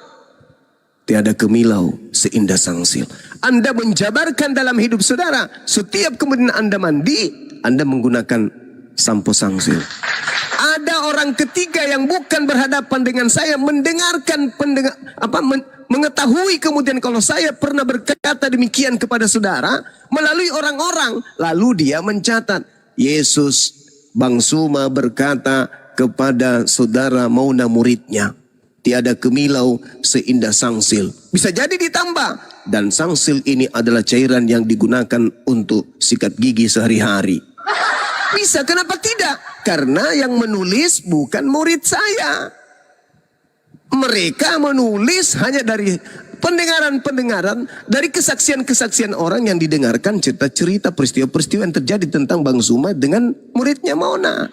Tiada kemilau seindah sangsil. Anda menjabarkan dalam hidup saudara. Setiap kemudian Anda mandi, Anda menggunakan sampo sangsil. Ada orang ketiga yang bukan berhadapan dengan saya mendengarkan mengetahui kemudian kalau saya pernah berkata demikian kepada saudara melalui orang-orang, lalu dia mencatat. Yesus Bang Suma berkata kepada saudara Mauna muridnya, tiada kemilau seindah sangsil. Bisa jadi ditambah. Dan sangsil ini adalah cairan yang digunakan untuk sikat gigi sehari-hari. Bisa, kenapa tidak? Karena yang menulis bukan murid saya. Mereka menulis hanya dari pendengaran-pendengaran, dari kesaksian-kesaksian orang yang didengarkan cerita-cerita peristiwa-peristiwa yang terjadi tentang Bang Suma dengan muridnya Mauna.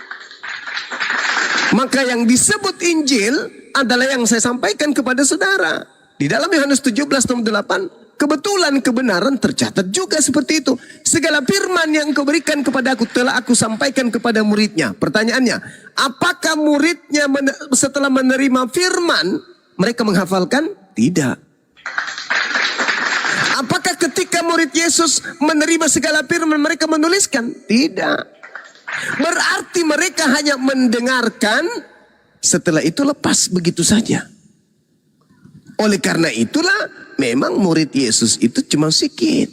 Maka yang disebut Injil adalah yang saya sampaikan kepada saudara. Di dalam Yohanes 17:8, kebetulan kebenaran tercatat juga seperti itu. Segala firman yang kau berikan kepada aku telah aku sampaikan kepada muridnya. Pertanyaannya, apakah muridnya setelah menerima firman mereka menghafalkan? Tidak. Apakah ketika murid Yesus menerima segala firman mereka menuliskan? Tidak. Berarti mereka hanya mendengarkan, setelah itu lepas begitu saja. Oleh karena itulah memang murid Yesus itu cuma sedikit.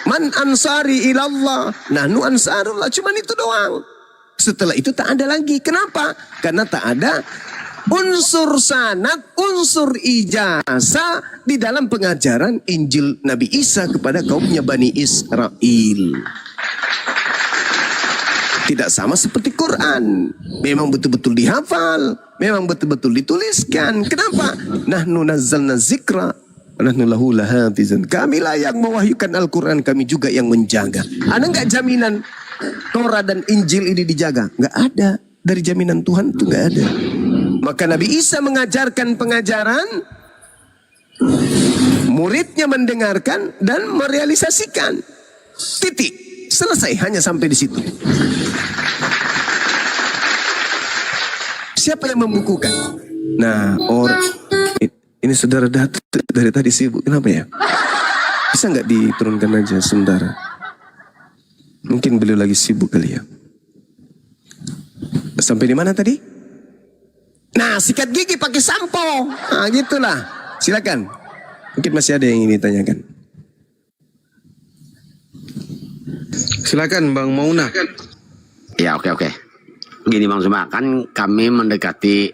Man ansari ilallah, nahnu ansarullah, cuma itu doang. Setelah itu tak ada lagi. Kenapa? Karena tak ada unsur sanad, unsur ijazah di dalam pengajaran Injil Nabi Isa kepada kaumnya Bani Israel. Tidak sama seperti Quran. Memang betul-betul dihafal, memang betul-betul dituliskan. Kenapa? Nahnu nazzalna zikra wa nahnu lahu lahafizun. Kamilah yang mewahyukan Al-Quran, kami juga yang menjaga. Ada nggak jaminan Torah dan Injil ini dijaga? Nggak ada. Dari jaminan Tuhan itu nggak ada. Maka Nabi Isa mengajarkan pengajaran muridnya mendengarkan dan merealisasikan. Titik. Selesai, hanya sampai di situ. Siapa yang membukukan? Nah, ini saudara dari tadi sibuk. Kenapa ya? Bisa nggak diturunkan aja sebentar? Mungkin beliau lagi sibuk kali ya. Sampai di mana tadi? Nah, sikat gigi pakai sampo. Nah, gitulah. Silakan. Mungkin masih ada yang ingin ditanyakan. Silakan Bang Mauna. Ya, oke. Gini Bang Zuma, kan kami mendekati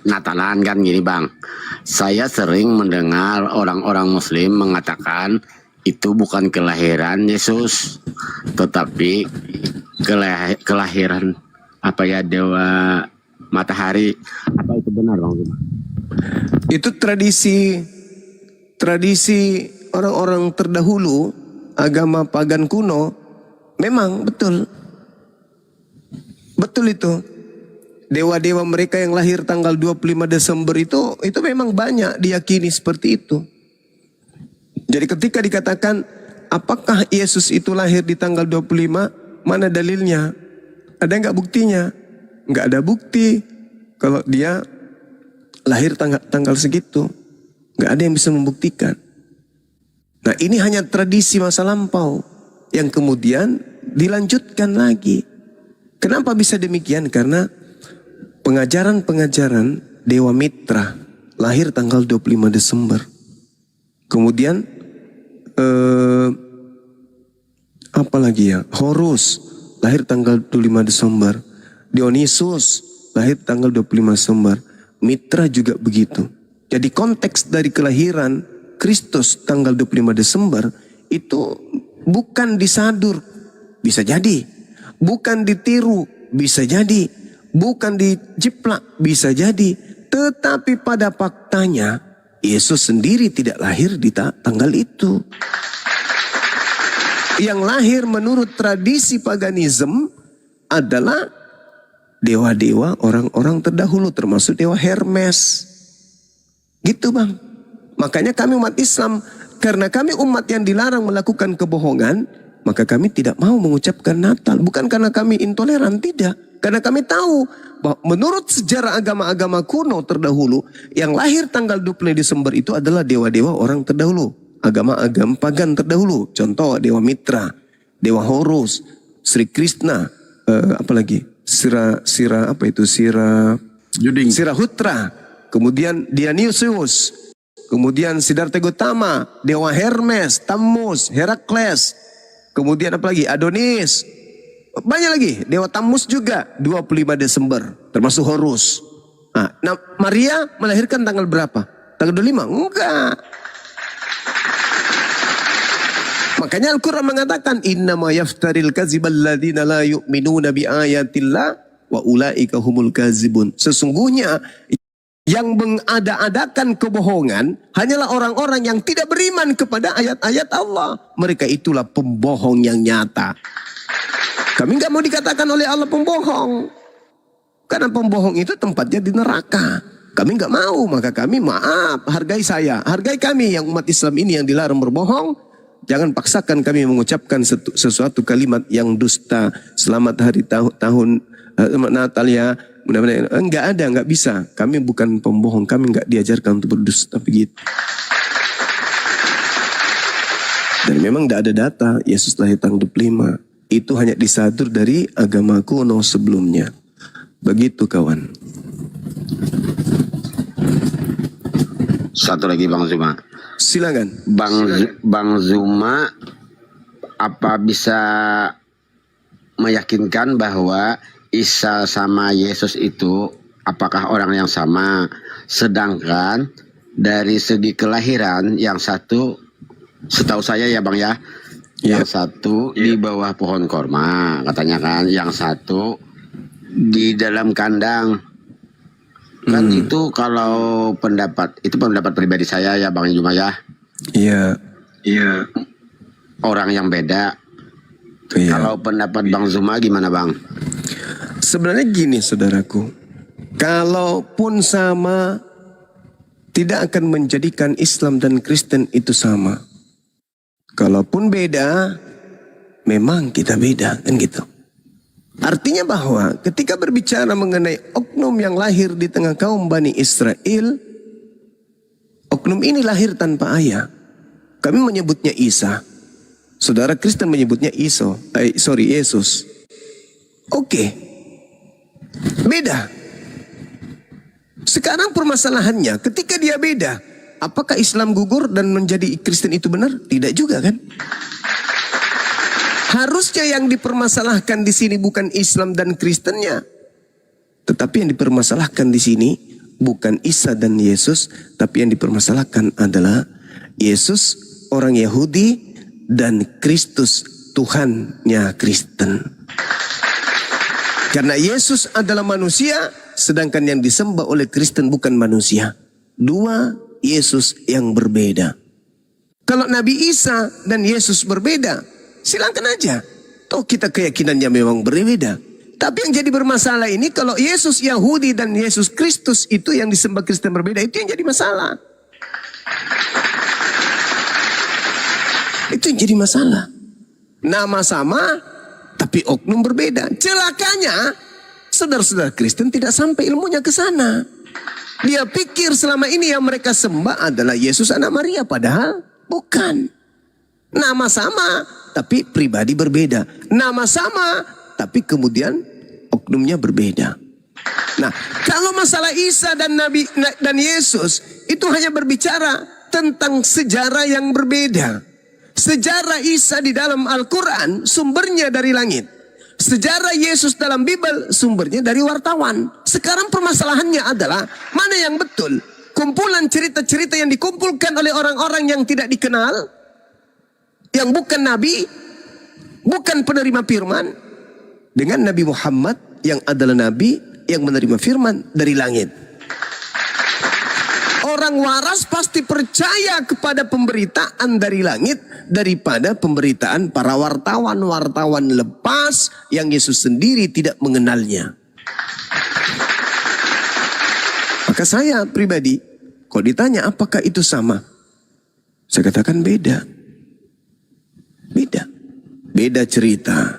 Natalan kan gini Bang. Saya sering mendengar orang-orang Muslim mengatakan itu bukan kelahiran Yesus, tetapi kelahiran dewa matahari. Apa itu benar Bang Zuma? Itu tradisi orang-orang terdahulu, agama pagan kuno. Memang betul itu. Dewa-dewa mereka yang lahir tanggal 25 Desember itu memang banyak diyakini seperti itu. Jadi ketika dikatakan apakah Yesus itu lahir di tanggal 25, mana dalilnya? Ada nggak buktinya? Nggak ada bukti kalau dia lahir tanggal segitu. Nggak ada yang bisa membuktikan. Nah, ini hanya tradisi masa lampau yang kemudian dilanjutkan lagi. Kenapa bisa demikian? Karena pengajaran Dewa Mitra lahir tanggal 25 Desember. Kemudian apa lagi ya? Horus lahir tanggal 25 Desember. Dionysus lahir tanggal 25 Desember. Mitra juga begitu. Jadi konteks dari kelahiran Kristus tanggal 25 Desember itu bukan disadur, bisa jadi. Bukan ditiru, bisa jadi. Bukan dijiplak, bisa jadi. Tetapi pada faktanya Yesus sendiri tidak lahir di tanggal itu. Yang lahir menurut tradisi paganisme adalah dewa-dewa orang-orang terdahulu, termasuk dewa Hermes. Gitu Bang. Makanya kami umat Islam, karena kami umat yang dilarang melakukan kebohongan, maka kami tidak mau mengucapkan Natal. Bukan karena kami intoleran, tidak. Karena kami tahu bahwa menurut sejarah agama-agama kuno terdahulu, yang lahir tanggal 25 Desember itu adalah dewa-dewa orang terdahulu. Agama-agama pagan terdahulu. Contoh Dewa Mitra, Dewa Horus, Sri Krishna, apalagi? Sirahutra, kemudian Dionysius, kemudian Siddhartha Gautama, Dewa Hermes, Tammuz, Herakles, kemudian apa lagi? Adonis. Banyak lagi, Dewa Tammuz juga 25 Desember, termasuk Horus. Nah, Maria melahirkan tanggal berapa? Tanggal 25? Enggak. Makanya Al-Quran mengatakan innama yaftaril kadzibal ladzina la yu'minuna bi ayatillah wa ulaika humul kadzibun. Sesungguhnya yang mengada-adakan kebohongan hanyalah orang-orang yang tidak beriman kepada ayat-ayat Allah. Mereka itulah pembohong yang nyata. Kami nggak mau dikatakan oleh Allah pembohong. Karena pembohong itu tempatnya di neraka. Kami nggak mau, maka kami maaf, hargai saya. Hargai kami yang umat Islam ini yang dilarang berbohong. Jangan paksakan kami mengucapkan sesuatu kalimat yang dusta. Selamat hari tahun Natal ya. Mudah-mudahan enggak ada, enggak bisa. Kami bukan pembohong, kami enggak diajarkan untuk berdusta begitu. Dan memang enggak ada data Yesus lahir tanggal 25. Itu hanya disadur dari agama kuno sebelumnya. Begitu kawan. Satu lagi Bang Zuma. Silakan. Bang Zuma, apa bisa meyakinkan bahwa Isa sama Yesus itu apakah orang yang sama? Sedangkan dari segi kelahiran yang satu, setahu saya ya Bang ya, yang satu di bawah pohon korma katanya kan, yang satu di dalam kandang. Kan itu kalau pendapat pribadi saya ya Bang Zuma ya. Iya. Iya. Orang yang beda. Iya. Kalau pendapat Bang Zuma gimana Bang? Sebenarnya gini saudaraku, kalaupun sama tidak akan menjadikan Islam dan Kristen itu sama. Kalaupun beda, memang kita beda, kan gitu. Artinya bahwa ketika berbicara mengenai oknum yang lahir di tengah kaum Bani Israel, oknum ini lahir tanpa ayah. Kami menyebutnya Isa. Saudara Kristen menyebutnya Yesus. Oke. Beda. Sekarang permasalahannya, ketika dia beda, apakah Islam gugur dan menjadi Kristen itu benar? Tidak juga, kan? Harusnya yang dipermasalahkan di sini bukan Islam dan Kristennya, tetapi yang dipermasalahkan di sini bukan Isa dan Yesus, tapi yang dipermasalahkan adalah Yesus orang Yahudi dan Kristus Tuhannya Kristen. Karena Yesus adalah manusia, sedangkan yang disembah oleh Kristen bukan manusia. Dua Yesus yang berbeda. Kalau Nabi Isa dan Yesus berbeda, silakan aja. Toh kita keyakinannya memang berbeda. Tapi yang jadi bermasalah ini kalau Yesus Yahudi dan Yesus Kristus itu yang disembah Kristen berbeda, itu yang jadi masalah. Itu yang jadi masalah. Nama sama, tapi oknum berbeda. Celakanya, saudara-saudara Kristen tidak sampai ilmunya ke sana. Dia pikir selama ini yang mereka sembah adalah Yesus anak Maria, padahal bukan. Nama sama, tapi pribadi berbeda. Nama sama, tapi kemudian oknumnya berbeda. Nah, kalau masalah Isa dan Yesus itu hanya berbicara tentang sejarah yang berbeda. Sejarah Isa di dalam Al-Quran sumbernya dari langit. Sejarah Yesus dalam Bible sumbernya dari wartawan. Sekarang permasalahannya adalah mana yang betul? Kumpulan cerita-cerita yang dikumpulkan oleh orang-orang yang tidak dikenal, yang bukan nabi, bukan penerima firman, dengan Nabi Muhammad yang adalah nabi yang menerima firman dari langit. Orang waras pasti percaya kepada pemberitaan dari langit daripada pemberitaan para wartawan lepas yang Yesus sendiri tidak mengenalnya. Maka saya pribadi, kalau ditanya apakah itu sama, saya katakan beda. Beda cerita.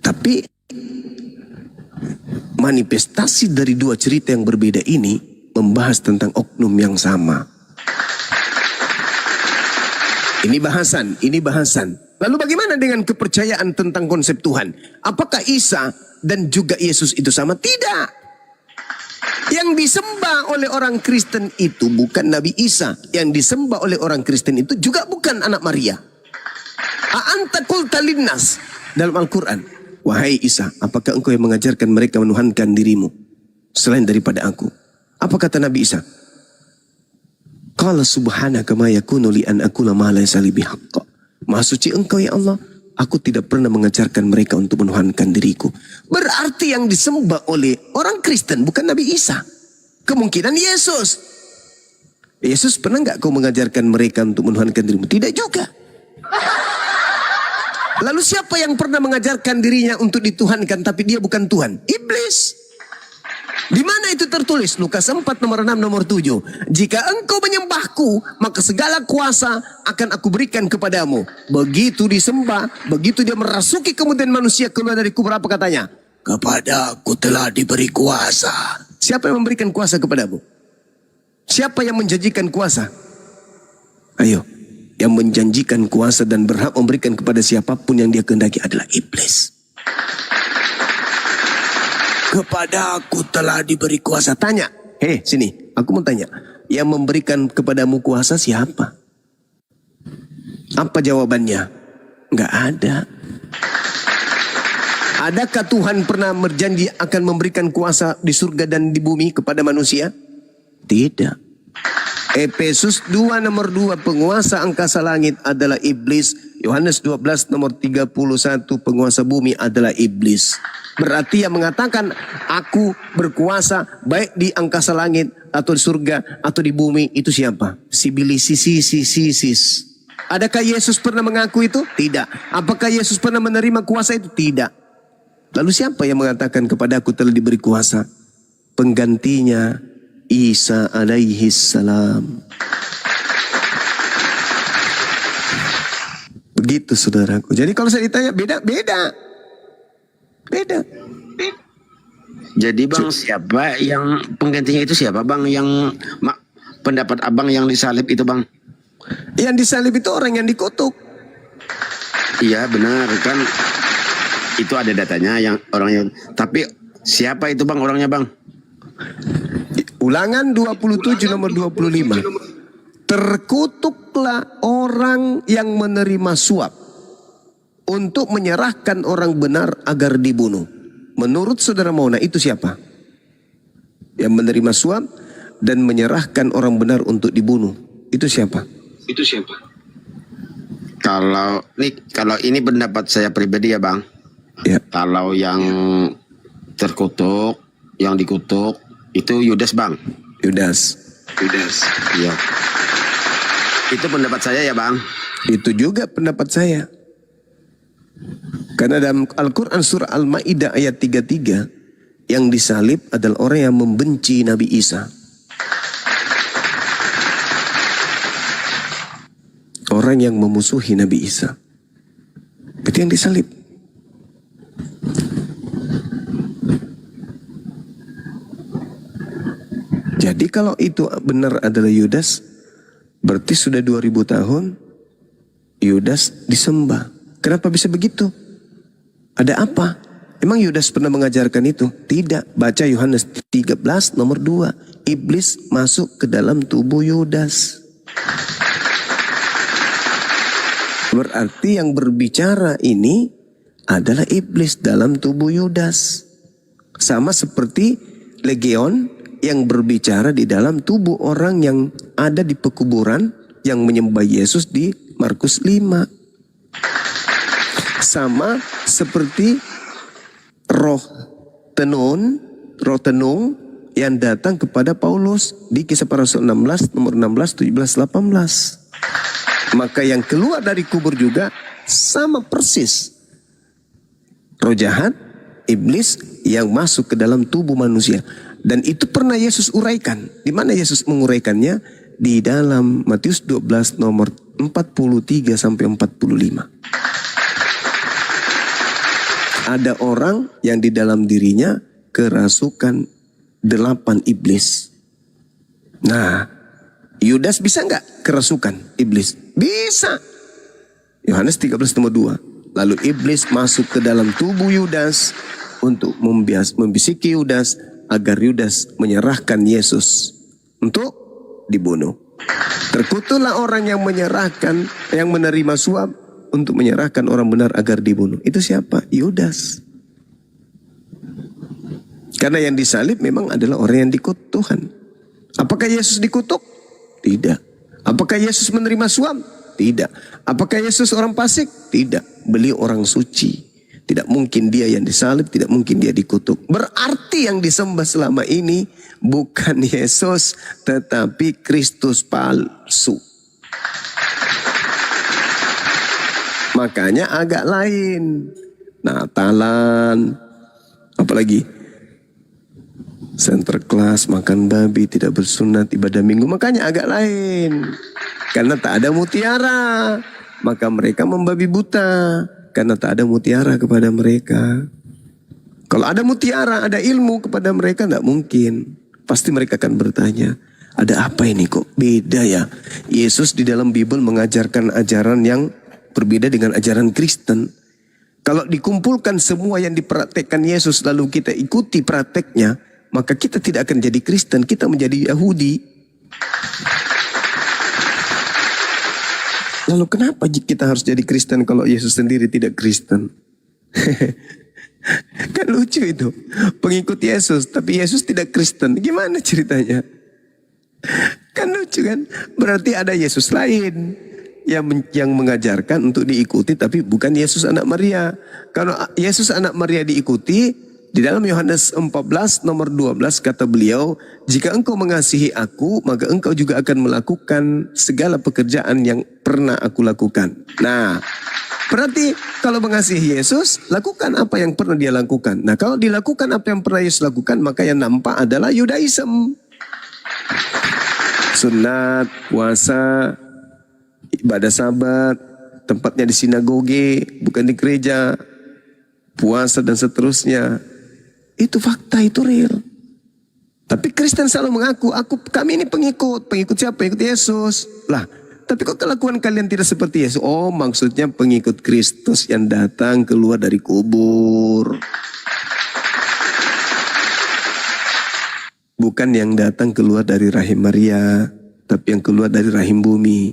Tapi manifestasi dari dua cerita yang berbeda ini membahas tentang oknum yang sama. Ini bahasan. Lalu bagaimana dengan kepercayaan tentang konsep Tuhan? Apakah Isa dan juga Yesus itu sama? Tidak. Yang disembah oleh orang Kristen itu bukan Nabi Isa. Yang disembah oleh orang Kristen itu juga bukan anak Maria. A'anta qulta linnas dalam Al-Quran. Wahai Isa, apakah engkau yang mengajarkan mereka menuhankan dirimu selain daripada aku? Apa kata Nabi Isa? Qala subhanaka ma yakunu li an aqula ma laysa li bihaqq. Maha suci engkau ya Allah, aku tidak pernah mengajarkan mereka untuk menuhankan diriku. Berarti yang disembah oleh orang Kristen bukan Nabi Isa. Kemungkinan Yesus. Yesus pernah nggak kau mengajarkan mereka untuk menuhankan dirimu? Tidak juga. Lalu siapa yang pernah mengajarkan dirinya untuk dituhankan tapi dia bukan Tuhan? Iblis. Di mana itu tertulis? Lukas 4 nomor 6 nomor 7. Jika engkau menyembahku, maka segala kuasa akan aku berikan kepadamu. Begitu disembah, begitu dia merasuki kemudian manusia keluar dari kubur, apa katanya? Kepadaku telah diberi kuasa. Siapa yang memberikan kuasa kepadamu? Siapa yang menjanjikan kuasa? Ayo. Yang menjanjikan kuasa dan berhak memberikan kepada siapapun yang dia kehendaki adalah iblis. Kepada aku telah diberi kuasa. Tanya. Sini. Aku mau tanya. Yang memberikan kepadamu kuasa siapa? Apa jawabannya? Enggak ada. Adakah Tuhan pernah berjanji akan memberikan kuasa di surga dan di bumi kepada manusia? Tidak. Efesus 2 nomor 2, penguasa angkasa langit adalah iblis. Yohanes 12 nomor 31, penguasa bumi adalah iblis. Berarti yang mengatakan aku berkuasa baik di angkasa langit atau di surga atau di bumi itu siapa? Sibilisisis. Adakah Yesus pernah mengaku itu? Tidak. Apakah Yesus pernah menerima kuasa itu? Tidak. Lalu siapa yang mengatakan kepada aku telah diberi kuasa? Penggantinya Isa alaihi salam. Begitu saudaraku. Jadi kalau saya ditanya beda. Jadi bang, siapa yang penggantinya itu siapa bang? Yang pendapat abang yang disalib itu bang? Yang disalib itu orang yang dikutuk. Iya benar kan, itu ada datanya yang orang yang. Tapi siapa itu bang orangnya bang? Ulangan 27 nomor 25. Terkutuklah orang yang menerima suap untuk menyerahkan orang benar agar dibunuh. Menurut saudara Mauna itu siapa? Yang menerima suap dan menyerahkan orang benar untuk dibunuh. Itu siapa? Kalau ini pendapat saya pribadi ya bang. Ya. Kalau yang terkutuk, yang dikutuk itu Yudas bang. Yudas. Iya. Itu pendapat saya ya bang. Itu juga pendapat saya. Karena dalam Al-Quran surah Al-Ma'idah ayat 33, yang disalib adalah orang yang membenci Nabi Isa. Orang yang memusuhi Nabi Isa. Itu yang disalib. Jadi kalau itu benar adalah Yudas, berarti sudah 2000 tahun Yudas disembah. Kenapa bisa begitu? Ada apa? Emang Yudas pernah mengajarkan itu? Tidak. Baca Yohanes 13 nomor 2. Iblis masuk ke dalam tubuh Yudas. Berarti yang berbicara ini adalah iblis dalam tubuh Yudas. Sama seperti Legion yang berbicara di dalam tubuh orang yang ada di pekuburan yang menyembah Yesus di Markus 5. Sama seperti roh tenung yang datang kepada Paulus di Kisah Para Rasul 16 nomor 16, 17, 18. Maka yang keluar dari kubur juga sama persis. Roh jahat, iblis yang masuk ke dalam tubuh manusia. Dan itu pernah Yesus uraikan. Di mana Yesus menguraikannya? Di dalam Matius 12 nomor 43 sampai 45. Ada orang yang di dalam dirinya kerasukan 8 iblis. Nah, Yudas bisa nggak kerasukan iblis? Bisa. Yohanes 13 nomor 2. Lalu iblis masuk ke dalam tubuh Yudas untuk membisiki Yudas agar Yudas menyerahkan Yesus untuk dibunuh. Terkutuklah orang yang menerima suap untuk menyerahkan orang benar agar dibunuh. Itu siapa? Yudas. Karena yang disalib memang adalah orang yang dikutuk Tuhan. Apakah Yesus dikutuk? Tidak. Apakah Yesus menerima suap? Tidak. Apakah Yesus orang fasik? Tidak. Beliau orang suci. Tidak mungkin dia yang disalib, tidak mungkin dia dikutuk. Berarti yang disembah selama ini bukan Yesus, tetapi Kristus palsu. Makanya agak lain. Natalan, apalagi Sinterklas, makan babi, tidak bersunat, ibadah minggu. Makanya agak lain. Karena tak ada mutiara, maka mereka membabi buta. Karena tak ada mutiara kepada mereka. Kalau ada mutiara, ada ilmu kepada mereka, tidak mungkin. Pasti mereka akan bertanya, ada apa ini kok beda ya? Yesus di dalam Bible mengajarkan ajaran yang berbeda dengan ajaran Kristen. Kalau dikumpulkan semua yang dipraktekkan Yesus lalu kita ikuti prakteknya, maka kita tidak akan jadi Kristen, kita menjadi Yahudi. Lalu kenapa kita harus jadi Kristen kalau Yesus sendiri tidak Kristen? Kan lucu itu. Pengikut Yesus, tapi Yesus tidak Kristen. Gimana ceritanya? Kan lucu kan? Berarti ada Yesus lain yang mengajarkan untuk diikuti, tapi bukan Yesus anak Maria. Kalau Yesus anak Maria diikuti, di dalam Yohanes 14 nomor 12 kata beliau, jika engkau mengasihi aku, maka engkau juga akan melakukan segala pekerjaan yang pernah aku lakukan. Nah, berarti kalau mengasihi Yesus, lakukan apa yang pernah dia lakukan. Nah, kalau dilakukan apa yang pernah Yesus lakukan, maka yang nampak adalah Yudaism. sunat, puasa, ibadah sabat, tempatnya di sinagoge, bukan di gereja, puasa dan seterusnya. Itu fakta, itu real. Tapi Kristen selalu mengaku, kami ini pengikut siapa? Pengikut Yesus. Lah, tapi kok kelakuan kalian tidak seperti Yesus? Oh, maksudnya pengikut Kristus yang datang keluar dari kubur. Bukan yang datang keluar dari rahim Maria, tapi yang keluar dari rahim bumi.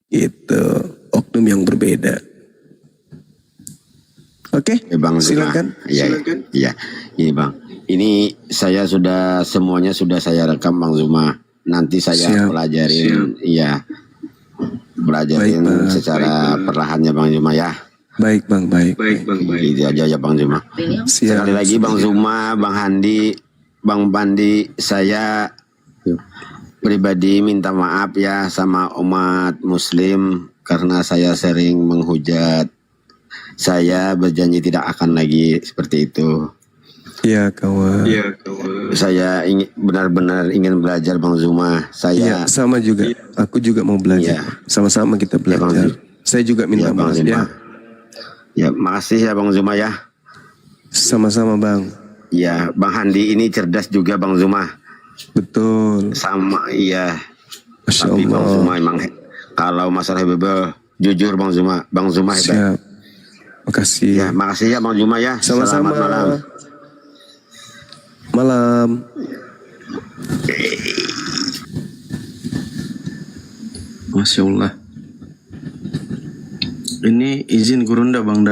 Itu oknum yang berbeda. Oke, Bang Zuma. silakan. Iya. Ini Bang. Ini saya semuanya sudah saya rekam Bang Zuma. Nanti saya Siap. pelajarin, iya. Pelajarin Baik, Bang. secara perlahannya Bang Zuma ya. Baik bang, baik. Itu aja ya Bang Zuma. Siap. Sekali lagi Bang Zuma, Bang Handi, Bang Bandi, saya pribadi minta maaf ya sama umat muslim karena saya sering menghujat. Saya berjanji tidak akan lagi seperti itu. Iya kawan. Saya benar-benar ingin belajar Bang Zuma. Iya Saya sama juga. Aku juga mau belajar. Iya. Sama-sama kita Bang belajar. Zuma. Saya juga minta Iya, Bang maaf Zuma. ya. Ya, makasih ya Bang Zuma ya. Sama-sama bang. Ya, Bang Handi ini cerdas juga Bang Zuma. Betul. Sama, iya. Masya Tapi Bang Allah. Zuma emang kalau masalah hebat, jujur Bang Zuma hebat. Siap. Makasih. Ya, makasih ya Bang Zuma ya. Sama-sama. Selamat malam. Malam. Masya Allah. Ini izin Gurunda Bang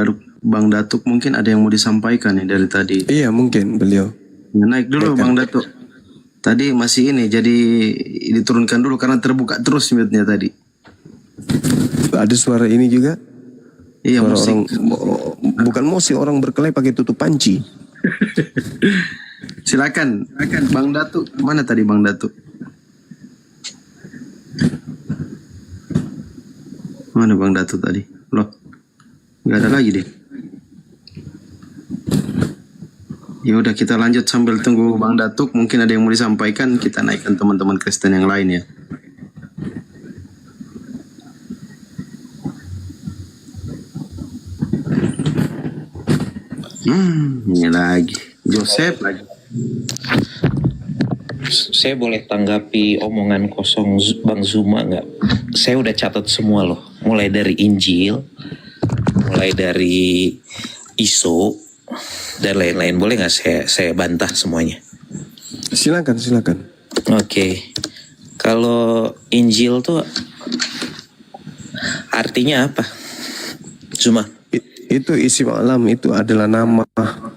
Datuk mungkin ada yang mau disampaikan nih dari tadi. Iya mungkin beliau. Ya, naik dulu Bang Datuk. Tadi masih ini jadi diturunkan dulu karena terbuka terus mute-nya tadi. Ada suara ini juga. Iya Suara musik. bukan musik, orang berkelahi pakai tutup panci. Silakan Bang Datuk. Mana tadi Bang Datuk? Mana Bang Datuk tadi? Loh. Nggak ada lagi deh. Ya udah kita lanjut sambil tunggu Bang Datuk. Mungkin ada yang mau disampaikan. Kita naikkan teman-teman Kristen yang lain ya. Ini lagi. Joseph lagi. Saya boleh tanggapi omongan kosong Bang Zuma nggak? Saya udah catat semua loh, mulai dari Injil, mulai dari ISO dan lain-lain. Boleh nggak saya bantah semuanya? Silakan. Oke, kalau Injil tuh artinya apa, Zuma? Itu isi malam, itu adalah nama,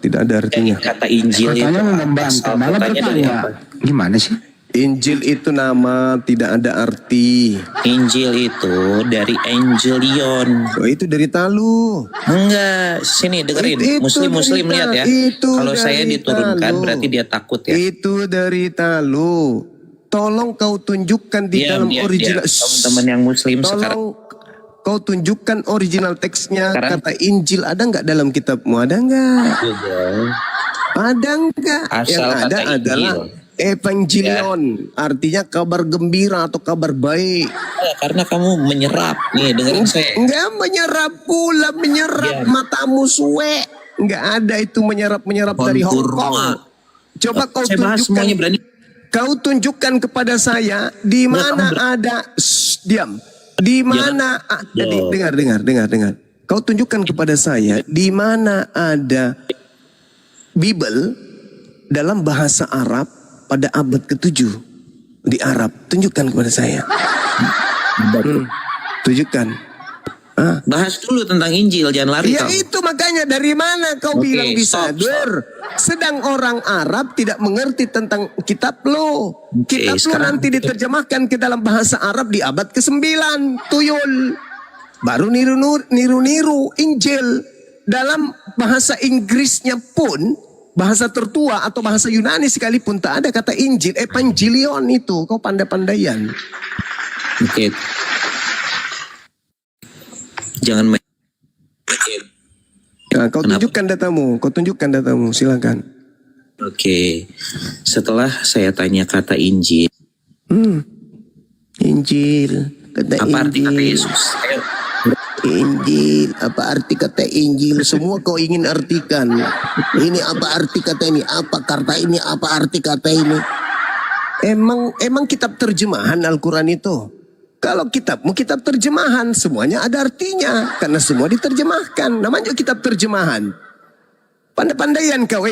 tidak ada artinya. Kata Injil itu Katanya membantah, malah katanya dari bertanya. apa? Gimana sih? Injil itu nama, tidak ada arti. Injil itu dari Angelion. Oh, itu dari Talu. Enggak, sini dengerin. Itu Muslim dari lihat ya. itu Kalau saya dari diturunkan Talu. berarti dia takut ya. Itu dari Talu. Tolong kau tunjukkan di dalam original. Teman-teman yang Muslim sekarang. Tolong kau tunjukkan original teksnya. Sekarang- Kata Injil ada nggak dalam kitabmu? Ada nggak? Ada nggak? Asal Yang ada kata Injil. adalah Evangelion. Artinya kabar gembira atau kabar baik. Ya, karena kamu menyerap. Nih dengerin saya. Enggak menyerap pula, menyerap Iya. matamu suwe. Enggak ada itu menyerap dari Hong Konturma. Kong. Coba kau Saya bahas tunjukkan. semuanya berani. Kau tunjukkan kepada saya di mana ada. Shh, diam. Di mana? Dengar. Kau tunjukkan kepada saya di mana ada Bible dalam bahasa Arab pada abad ke-7 di Arab. Tunjukkan kepada saya. Tunjukkan. Bahas dulu tentang Injil, jangan lari Ya kamu. itu makanya dari mana kau Oke, bilang bisa stop. Sedang orang Arab tidak mengerti tentang kitab lo. Oke, Kitab lo sekarang- nanti diterjemahkan ke dalam bahasa Arab di abad ke-9. Tuyul. Baru niru Injil. Dalam bahasa Inggrisnya pun, bahasa tertua atau bahasa Yunani sekalipun tak ada kata Injil. Evangelion itu. Kau pandai-pandaian. Oke. Jangan main. Nah, kau Kenapa? tunjukkan datamu. Silakan. Oke. Setelah saya tanya kata Injil, Injil. Kata Apa arti kata Injil. Yesus? Ayo. Injil, apa arti kata Injil? Semua kau ingin artikan. Ini apa arti kata ini? Apa kata ini? Apa arti kata ini? Emang kitab terjemahan Al-Quran itu? Kalau kitabmu kitab terjemahan, semuanya ada artinya. Karena semua diterjemahkan. Namanya kitab terjemahan. Pandai-pandaian kau,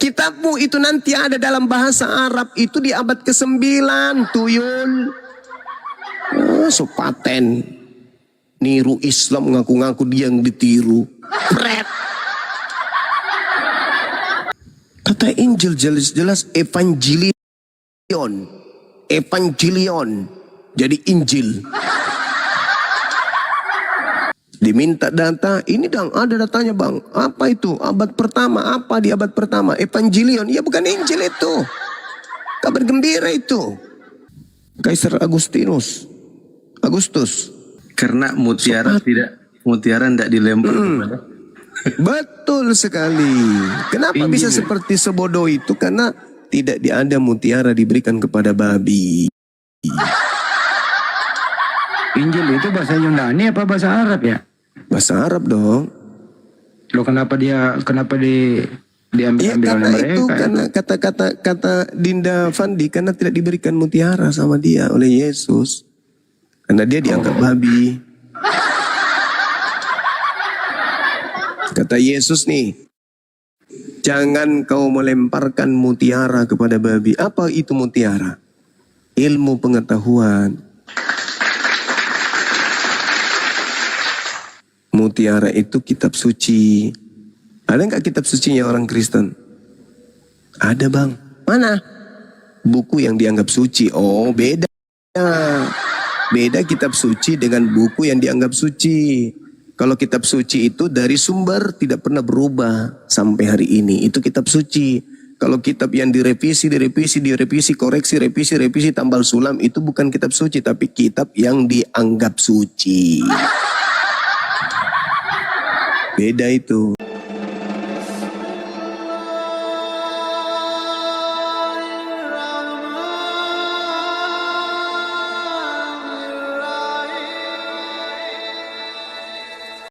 kitabmu itu nanti ada dalam bahasa Arab itu di abad ke-9, tuyul. Oh, so paten. Niru Islam, ngaku-ngaku dia yang ditiru. Pret. Kata Injil jelas-jelas evangelion. Evangelion. Jadi Injil. Diminta data, ini dong ada datanya bang. Apa itu? Abad pertama, apa di abad pertama? Evangelion, ya bukan Injil itu. Kabar gembira itu. Kaisar Agustus. Karena mutiara tidak dilempar kepada. Betul sekali. Kenapa bisa seperti sebodoh itu? Karena tidak ada mutiara diberikan kepada babi. Injil itu bahasa Yunani apa bahasa Arab ya? Bahasa Arab dong. Loh kenapa diambil Iya karena oleh itu mereka? karena kata Dinda Fandi karena tidak diberikan mutiara sama dia oleh Yesus. Karena dia dianggap babi. Kata Yesus nih, jangan kau melemparkan mutiara kepada babi. Apa itu mutiara? Ilmu pengetahuan. Mutiara itu kitab suci. Ada nggak kitab sucinya orang Kristen? Ada bang. Mana? Buku yang dianggap suci. Oh beda. Beda kitab suci dengan buku yang dianggap suci. Kalau kitab suci itu dari sumber tidak pernah berubah sampai hari ini. Itu kitab suci. Kalau kitab yang direvisi, koreksi, tambal sulam itu bukan kitab suci. Tapi kitab yang dianggap suci. Beda itu.